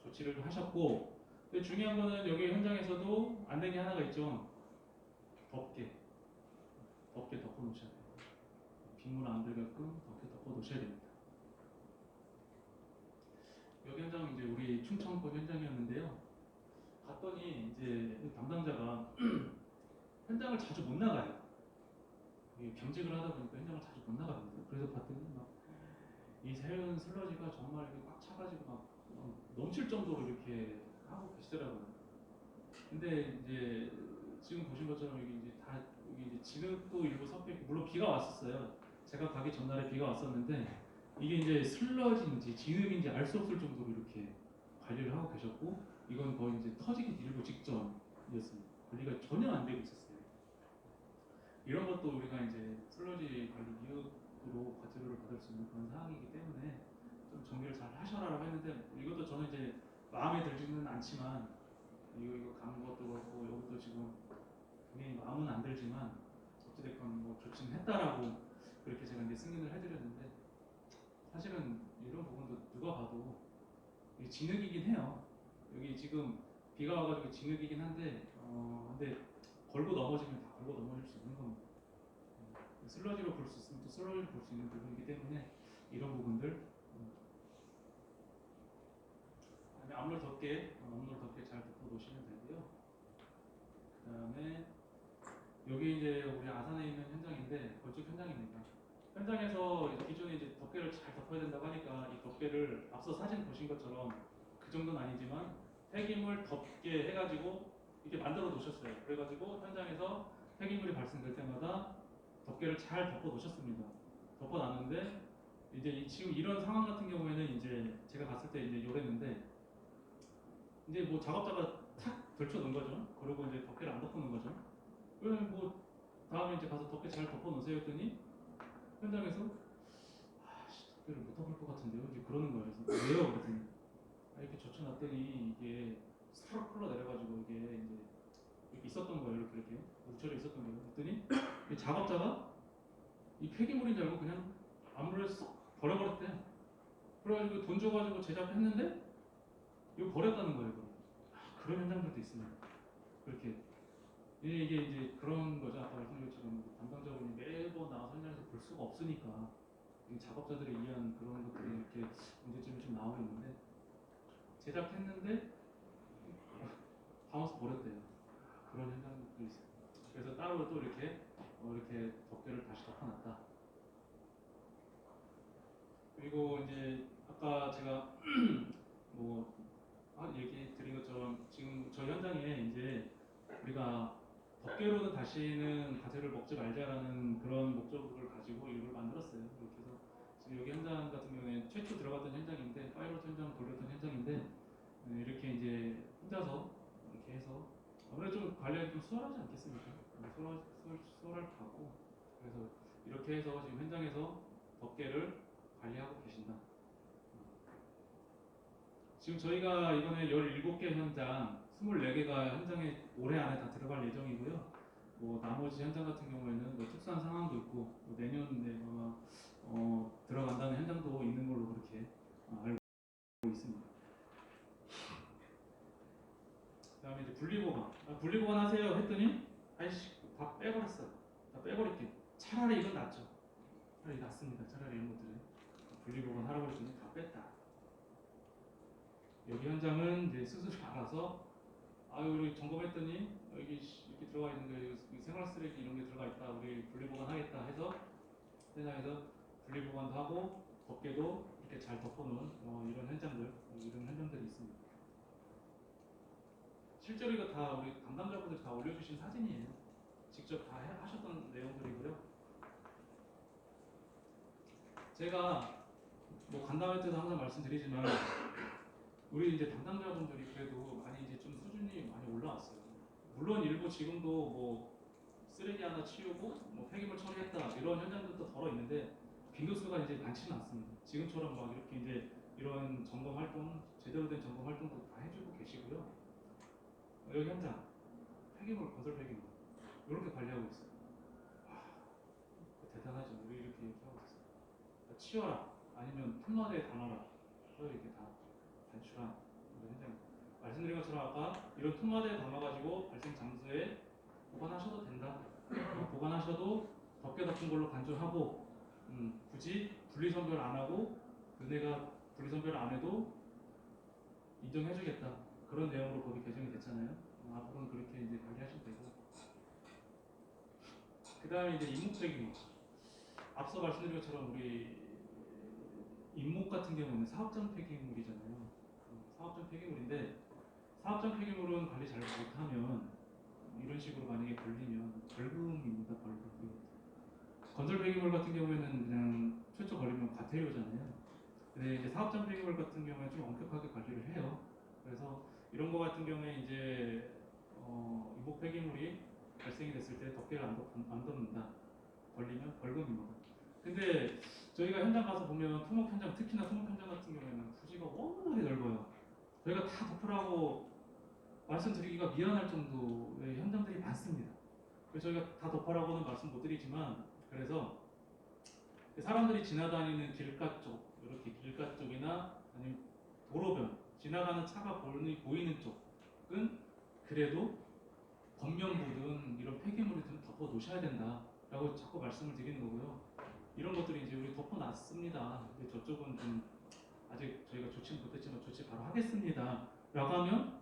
조치를 하셨고, 근데 중요한 거는 여기 현장에서도 안 된 게 하나가 있죠. 덮개 덮어 놓으셔야 돼요. 빗물 안 들게끔 덮개 덮어 놓으셔야 됩니다. 여기 현장은 이제 우리 충청권 현장이었는데요. 갔더니 이제 담당자가 현장을 자주 못 나가요. 겸직을 하다 보니까 현장을 자주 못 나갑니다. 그래서 봤더니 이 세륜 슬러지가 정말 이렇게 꽉 차가지고 막 넘칠 정도로 이렇게 하고 계시더라고요. 근데 이제 지금 보신 것처럼 여기 이제 다 여기 이제 진흙도 일부 섞여 있고, 물론 비가 왔었어요. 제가 가기 전날에 비가 왔었는데 이게 이제 슬러지인지 진흙인지 알 수 없을 정도로 이렇게 관리를 하고 계셨고, 이건 거의 이제 터지기 일부 직전이었습니다. 관리가 전혀 안 되고 있었어요. 이런 것도 우리가 이제 슬러지 관리 이웃으로 과태료를 받을 수 있는 그런 상황이기 때문에 좀 정리를 잘 하셔라라고 했는데, 이것도 저는 이제 마음에 들지는 않지만, 이거 간 것도 그렇고 여기도 지금 분명히 마음은 안 들지만 어찌됐건 뭐 조치는 했다라고 그렇게 제가 이제 승인을 해드렸는데, 사실은 이런 부분도 누가 봐도 진흙이긴 해요. 여기 지금 비가 와가지고 진흙이긴 한데 근데 걸고 넘어지면 다 걸고 넘어질 수 있는 겁니다. 슬러지로 볼 수 있으면 또 슬러지로 볼 수 있는 부분이기 때문에 이런 부분들, 앞물 덮개 잘 덮어 놓으시면 되고요. 그 다음에 여기 이제 우리 아산에 있는 현장인데 건축 현장입니다. 현장에서 기존에 이제 덮개를 잘 덮어야 된다고 하니까 이 덮개를 앞서 사진 보신 것처럼 그 정도는 아니지만 폐기물 덮개 해가지고 이렇게 만들어 놓으셨어요. 그래가지고 현장에서 폐기물이 발생될 때마다 덮개를 잘 덮어 놓으셨습니다. 덮어 놨는데 이제 지금 이런 상황 같은 경우에는 이제 제가 갔을 때 이제 요랬는데, 이제 뭐 작업자가 탁 걸쳐 놓은 거죠. 그리고 이제 덮개를 안 덮어 놓은 거죠. 그러면 뭐 다음에 이제 가서 덮개 잘 덮어 놓으세요 했더니 현장에서 덮개를 못 덮을 것 같은데요. 이제 그러는 거예요. 그래서 왜요? 그랬더니 이렇게 젖혀놨더니 이게 스르륵 흘러내려가지고 이게 이제 이렇게 있었던 거예요. 이렇게 뭉쳐져 있었던 거예요. 그랬더니 이 작업자가 이 폐기물인 줄 알고 그냥 암물을 쏙 버려버렸대. 그래가지고 돈 줘가지고 제작했는데 이거 버렸다는 거예요. 그런 현장들도 있습니다. 그렇게 이게 이제 그런 거죠. 아까 말씀드린 것처럼 담당자분이 매번 나와서 현장에서 볼 수가 없으니까 작업자들에 의한 그런 것들이 이렇게 문제점이 좀 나오고 있는데, 제작했는데 담아서 버렸대요. 그런 현장들도 있어요. 그래서 따로 또 이렇게 덮개를 다시 덮어놨다. 그리고 이제 아까 제가 뭐 얘기 드린 것처럼 지금 저희 현장에 이제 우리가 덮개로는 다시는 가재를 먹지 말자라는 그런 목적을 가지고 이걸 만들었어요. 이렇게 해서 지금 여기 현장 같은 경우에 최초 들어갔던 현장인데, 파이로트 현장 돌렸던 현장인데, 이렇게 이제 혼자서 이렇게 해서 아무래도 좀 관리하기 좀 수월하지 않겠습니까? 수월할 것 같고, 그래서 이렇게 해서 지금 현장에서 덮개를 관리하고 계신다. 지금 저희가 이번에 17개 현장, 24개가 현장에 올해 안에 다 들어갈 예정이고요. 뭐 나머지 현장 같은 경우에는 뭐 특수한 상황도 있고, 뭐 내년에 들어간다는 현장도 있는 걸로 그렇게 알고 있습니다. 그다음에 이제 분리보관. 분리보관 하세요 했더니 아이씨 다 빼버렸어요. 다 빼버릴게. 차라리 이건 낫죠. 차라리 낫습니다. 차라리 이런 것들은 분리보관 하라고 했더니 다 뺐다. 여기 현장은 이제 스스로 알아서 우리 점검했더니 여기 이렇게 들어가 있는 거 여기 생활 쓰레기 이런 게 들어가 있다. 우리 분리보관하겠다 해서 현장에서 분리보관도 하고 덮개도 이렇게 잘 덮어놓은 이런 현장들이 있습니다. 실제로 이거 다 우리 담당자분들 다 올려주신 사진이에요. 직접 다 하셨던 내용들이고요. 제가 뭐 간담회 때도 항상 말씀드리지만 우리 이제 담당자분들이 그래도 많이 이제 좀 수준이 많이 올라왔어요. 물론 일부 지금도 뭐 쓰레기 하나 치우고 뭐 폐기물 처리했다 이런 현장들도 덜어 있는데 빈도수가 이제 많지는 않습니다. 지금처럼 막 이렇게 이제 이런 점검 활동 제대로 된 점검 활동도 다 해주고 계시고요. 여기 현장 폐기물 건설 폐기물 이렇게 관리하고 있어요. 대단하죠. 우리 이렇게 하고 있어요. 치워라 아니면 톱마대에 담아라 이렇게 다 단출한 현장. 말씀드린 것처럼 아까 이런 톱마대에 담아가지고 발생 장소에 보관하셔도 된다. 보관하셔도 덮개 덮은 걸로 간주하고 굳이 분리선별 안 하고 너네가 분리선별 안 해도 인정해주겠다. 그런 내용으로 법이 개정이 됐잖아요. 앞으로는 그렇게 이제 관리하시면 되고. 그 다음에 이제 임목 폐기물. 앞서 말씀드린 것처럼 우리 임목 같은 경우는 사업장 폐기물이잖아요. 사업장 폐기물인데 사업장 폐기물은 관리 잘 못하면 이런 식으로 만약에 걸리면 벌금입니다. 벌금. 건설 폐기물 같은 경우에는 그냥 최초 걸리면 과태료잖아요. 근데 이제 사업장 폐기물 같은 경우에 좀 엄격하게 관리를 해요. 그래서 이런 거 같은 경우에 이제 임목 폐기물이 발생이 됐을 때 덮개를 안 덮는다. 걸리면 벌금입니다. 근데 저희가 현장 가서 보면 토목 현장, 특히나 토목 현장 같은 경우에는 부지가 워낙에 넓어요. 저희가 다 덮으라고 말씀드리기가 미안할 정도의 현장들이 많습니다. 그래서 저희가 다 덮으라고는 말씀 못 드리지만 그래서 사람들이 지나다니는 길가 쪽, 이렇게 길가 쪽이나 아니면 도로변, 지나가는 차가 보이는 쪽은 그래도 겉면부든 이런 폐기물을 좀 덮어 놓으셔야 된다라고 자꾸 말씀을 드리는 거고요. 이런 것들이 이제 우리 덮어놨습니다. 근데 저쪽은 좀 아직 저희가 조치는 못했지만 조치 바로 하겠습니다. 라고 하면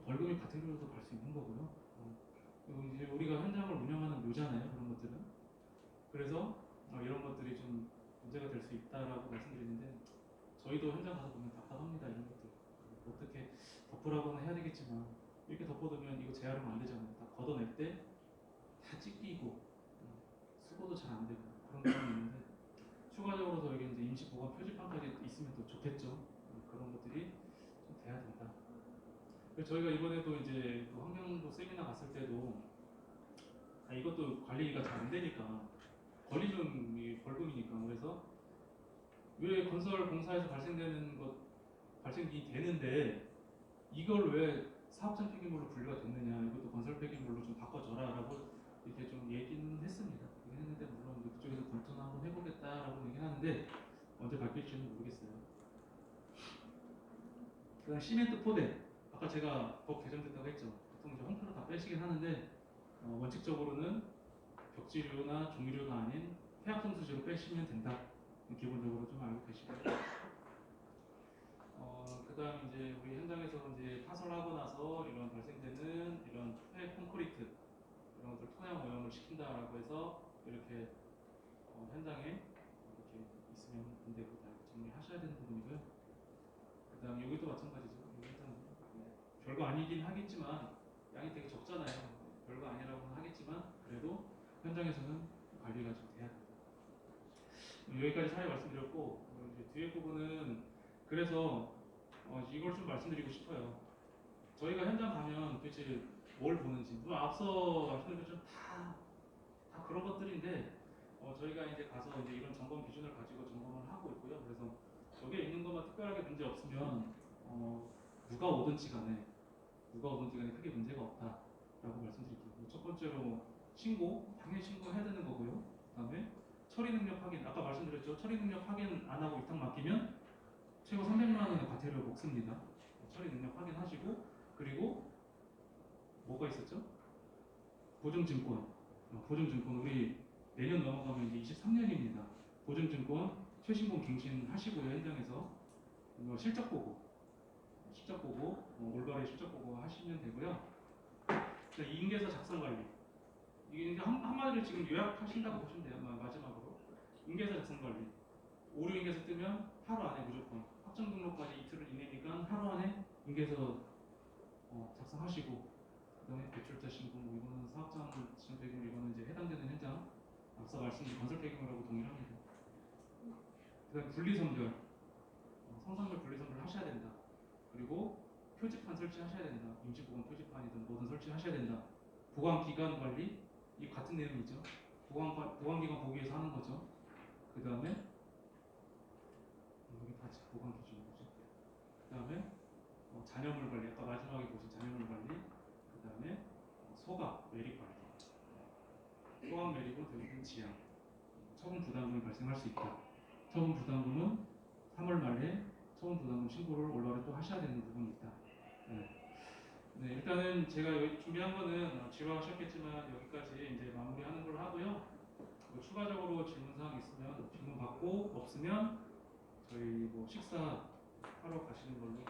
벌금이 과태료로도 갈 수 있는 거고요. 그리고 이제 우리가 현장을 운영하는 묘잖아요. 그런 것들은. 그래서 이런 것들이 좀 문제가 될 수 있다라고 말씀드리는데 저희도 현장 가서 보면 답답합니다. 이런 것들. 어떻게 덮으라고는 해야 되겠지만 이렇게 덮어두면 이거 재활용 안 되잖아요. 다 걷어낼 때 다 찢기고 수거도 잘 안 되고 그런 부분이 있는데 추가적으로 더 여기 이제 임시 보관 표지판까지 있으면 더 좋겠죠. 그런 것들이 좀 돼야 된다. 그래서 저희가 이번에도 이제 그 환경부 세미나 갔을 때도 이것도 관리가 잘 안 되니까 권리금 벌금이니까 그래서 왜 건설 공사에서 발생되는 것 발생이 되는데 이걸 왜 사업장 폐기물로 분류가 됐느냐 이것도 건설 폐기물로 좀 바꿔줘라라고 이렇게 좀 얘기는 했습니다. 했는데 물론 그쪽에서 검토는 한번 해보겠다라고 얘기는 하는데 언제 바뀔지는 모르겠어요. 그다음 시멘트 포대 아까 제가 법 개정됐다고 했죠. 보통 이제 홈플로 다 빼시긴 하는데 원칙적으로는 벽지류나 종이류가 아닌 해합성 수지로 빼시면 된다. 기본적으로 좀 알고 계시고요. 그다음 이제 우리 현장에서 이제 파설하고 나서 이런 발생되는 이런 폐 콘크리트 이런 것들 토양 오염을 시킨다라고 해서 이렇게 현장에 이렇게 있으면 안 되고 다 정리하셔야 되는 부분이고요. 그다음 여기도 마찬가지죠. 여기 현장 별거 아니긴 하겠지만 양이 되게 적잖아요. 별거 아니라고는 하겠지만 그래도 현장에서는 관리가 좀 돼야 된다. 여기까지 사례 말씀드렸고 이제 뒤에 부분은 그래서 이걸 좀 말씀드리고 싶어요. 저희가 현장 가면 도대체 뭘 보는지 앞서 말씀드린 것처럼 다 그런 것들인데 저희가 이제 가서 이제 이런 점검 기준을 가지고 점검을 하고 있고요. 그래서 여기에 있는 것만 특별하게 문제 없으면 누가 오든지 간에 크게 문제가 없다라고 말씀드릴게요. 첫 번째로 신고 당연히 신고해야 되는 거고요. 그다음에 처리 능력 확인 아까 말씀드렸죠. 처리 능력 확인 안 하고 위탁 맡기면 최고 300만 원의 과태료 먹습니다. 처리 능력 확인하시고 그리고 뭐가 있었죠? 보증증권. 보증증권 우리 내년 넘어가면 이제 23년입니다. 보증증권 최신공 갱신하시고요. 현장에서 실적 보고 올바르게 실적 보고 하시면 되고요. 자, 인계서 작성 관리. 이게 이제 한마디로 지금 요약하신다고 보시면 돼요. 마지막으로 인계서 작성 관리. 오류 인계서 뜨면 하루 안에 무조건 확정 등록까지 이틀 이내니까 하루 안에 인계서 작성하시고, 그다음에 배출자 신고, 뭐 이거는 사업장 지정 배경, 이거는 이제 해당되는 현장 앞서 말씀드린 건설 배경이라고 동일합니다. 그다음 분리선별, 성상별 분리선별 하셔야 된다. 그리고 표지판 설치하셔야 된다. 임시보건 표지판이든 뭐든 설치하셔야 된다. 보관 기간 관리, 이 같은 내용이죠. 보관 기간 보기 위해서 하는 거죠. 그다음에 여기 다 보관 기준이죠. 그다음에 잔여물 관리, 아까 마지막에 보신 잔여물 관리. 그다음에 소각 매립 관리. 소각 매립은 대부분 지양. 처분 부담금이 발생할 수 있다. 처분 부담금은 3월 말에 처분 부담금 신고를 올바르게 또 하셔야 되는 부분이 있다. 네, 일단은 제가 여기 준비한 거는 지루하셨겠지만 여기까지 이제 마무리하는 걸로 하고요. 추가적으로 질문사항 있으면 질문 받고, 없으면 저희 뭐 식사 하러 가시는 걸로 이제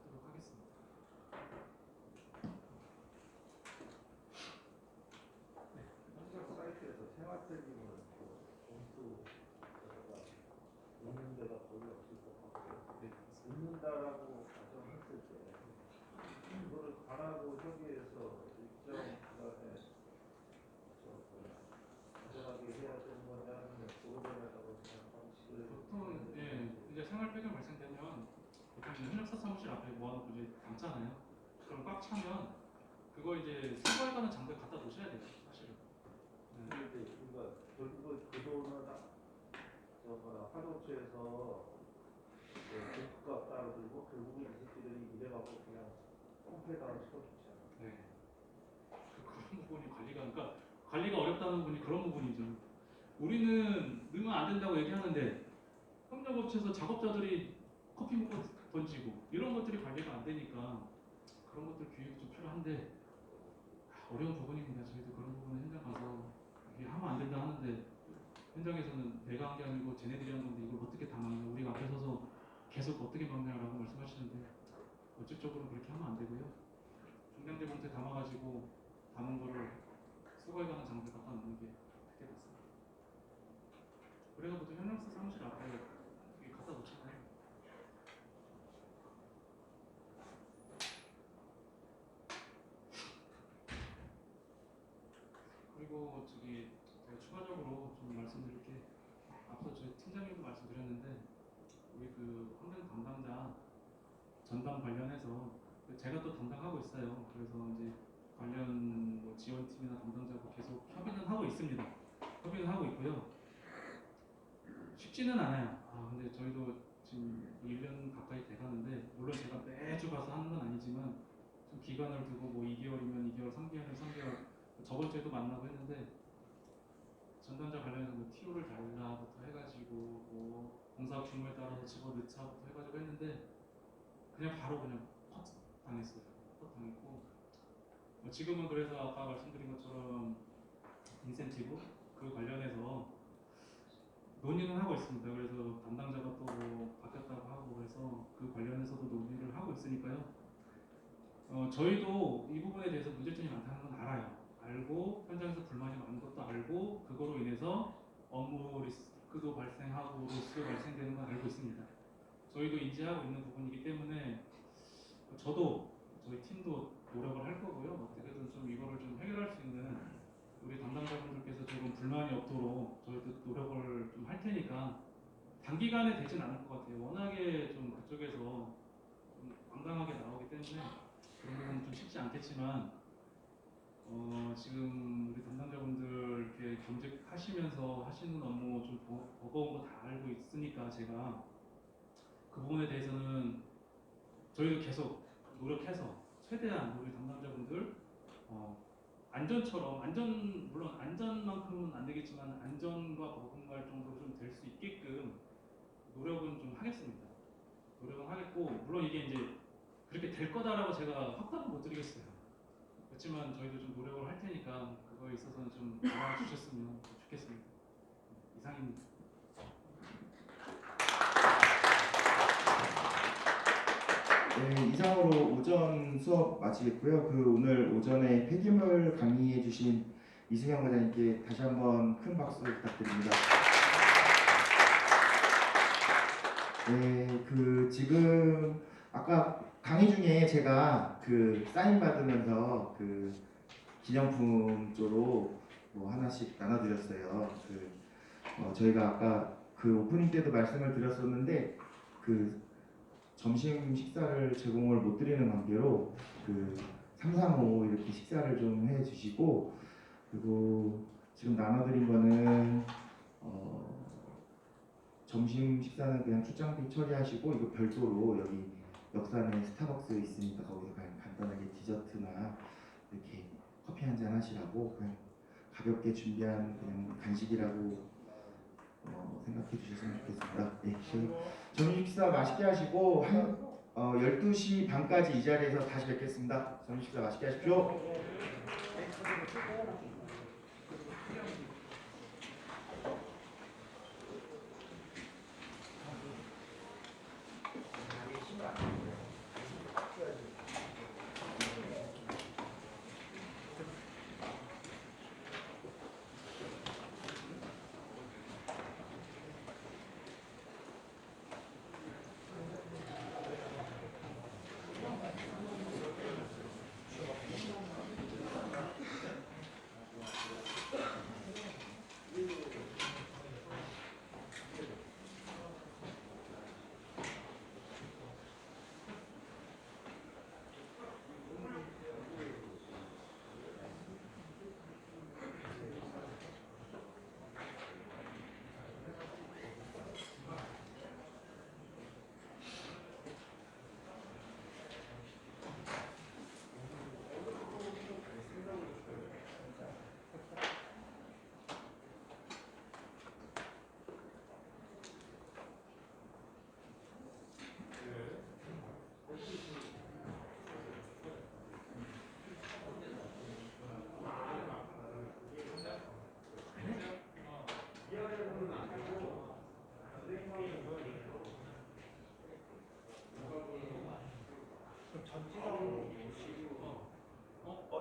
하도록 하겠습니다. 현장 사이트에서 생활책임을 공수 있는 데가 거의 없을 것 같고요. 네, 있는다라고 가정했을 때 그거를 가라고 협의해서 일정 기간에 가져가게 해야 되는 건지 아니면 보호자라고 그냥 방식을 보통 이제 생활 배경 발생되면 보통 이제 현역사 사무실 앞에 모아놓고 이제 담잖아요. 그럼 꽉 차면 그거 이제 수거에 가는 장소에 갖다 놓으셔야 돼요, 사실은. 그러니까 결국은 그 돈은 하도처에서 공급가 따르고 결국은 이 새끼들이 이래갖고 그냥 홈페이지다운 시켜주잖아. 네. 그런 부분이 그러니까 관리가 어렵다는 부분이 그런 부분이죠. 우리는 넣으면 안 된다고 얘기하는데 협력업체에서 작업자들이 커피 먹고 던지고 이런 것들이 관리가 안 되니까 그런 것들 교육이 좀 필요한데 어려운 부분입니다. 저희도 그런 부분은 현장 가서 이게 하면 안 된다 하는데 현장에서는 내가 한 게 아니고 쟤네들이 한 건데 이걸 어떻게 다 막냐, 우리가 앞에 서서 계속 어떻게 막냐라고 말씀하시는데 어쨌적으로 그렇게 하면 안 되고요. 중량제 봉투에 담아가지고 담은 거를 수거해 가는 장소에 갖다 놓는 게 그게 낫습니다. 그래서 보통 현역사 사무실 앞에 이렇게 갖다 놓잖아요. 그리고 제가 추가적으로 좀 말씀드릴 게, 앞서 저희 팀장님도 말씀드렸는데 우리 그 환경 담당자 전담 관련해서 제가 또 담당하고 있어요. 그래서 이제 관련 뭐 지원팀이나 담당자하고 계속 협의는 하고 있습니다. 협의는 하고 있고요. 쉽지는 않아요. 근데 저희도 지금 1년 가까이 돼가는데, 물론 제가 매주 가서 하는 건 아니지만 좀 기간을 두고 뭐 2개월이면 2개월, 3개월이면 3개월, 저번 주에도 만나고 했는데 전담자 관련해서 뭐 TO를 달라부터 해가지고 뭐 공사 규모에 따라서 집어넣자부터 해가지고 했는데 그냥 바로 그냥 컷 당했어요. 컷 당했고 지금은 그래서 아까 말씀드린 것처럼 인센티브 그 관련해서 논의는 하고 있습니다. 그래서 담당자가 또 뭐 바뀌었다고 하고 그래서 그 관련해서도 논의를 하고 있으니까요. 저희도 이 부분에 대해서 문제점이 많다는 건 알아요. 알고 현장에서 불만이 많은 것도 알고 그거로 인해서 업무 리스크도 발생하고 로스도 발생되는 건 알고 있습니다. 저희도 인지하고 있는 부분이기 때문에 저도 저희 팀도 노력을 할 거고요. 어떻게든 좀 이거를 좀 해결할 수 있는 우리 담당자분들께서 조금 불만이 없도록 저희도 노력을 좀 할 테니까 단기간에 되진 않을 것 같아요. 워낙에 좀 그쪽에서 좀 완강하게 나오기 때문에 그런 부분은 좀 쉽지 않겠지만 지금 우리 담당자분들 이렇게 겸직하시면서 하시는 업무 좀 버거운 거 다 알고 있으니까 제가 그 부분에 대해서는 저희도 계속 노력해서 최대한 우리 담당자분들 안전처럼 물론 안전만큼은 안 되겠지만 안전과 버금갈 정도 좀 될 수 있게끔 노력은 좀 하겠습니다. 노력은 하겠고 물론 이게 이제 그렇게 될 거다라고 제가 확답은 못 드리겠어요. 그렇지만 저희도 좀 노력을 할 테니까 그거에 있어서는 좀 알아주셨으면 좋겠습니다. 이상입니다. 네, 이상으로 오전 수업 마치겠고요. 오늘 오전에 폐기물 강의해주신 이승현 과장님께 다시 한번 큰 박수 부탁드립니다. 네, 지금 아까 강의 중에 제가 사인 받으면서 기념품 쪽으로 뭐 하나씩 나눠드렸어요. 저희가 아까 오프닝 때도 말씀을 드렸었는데 점심 식사를 제공을 못 드리는 관계로 335 이렇게 식사를 좀 해주시고, 그리고 지금 나눠드린 거는 점심 식사는 그냥 출장비 처리하시고, 이거 별도로 여기 역산에 스타벅스 있으니까 거기서 그냥 간단하게 디저트나 이렇게 커피 한 잔 하시라고 그냥 가볍게 준비한 그냥 간식이라고 생각해 주셨으면 좋겠습니다. 네, 점심 식사 맛있게 하시고 12시 반까지 이 자리에서 다시 뵙겠습니다. 점심 식사 맛있게 하십시오.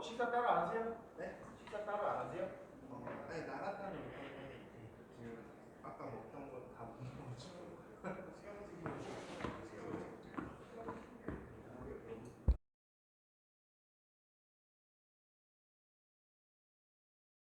식사 따로 안 하세요?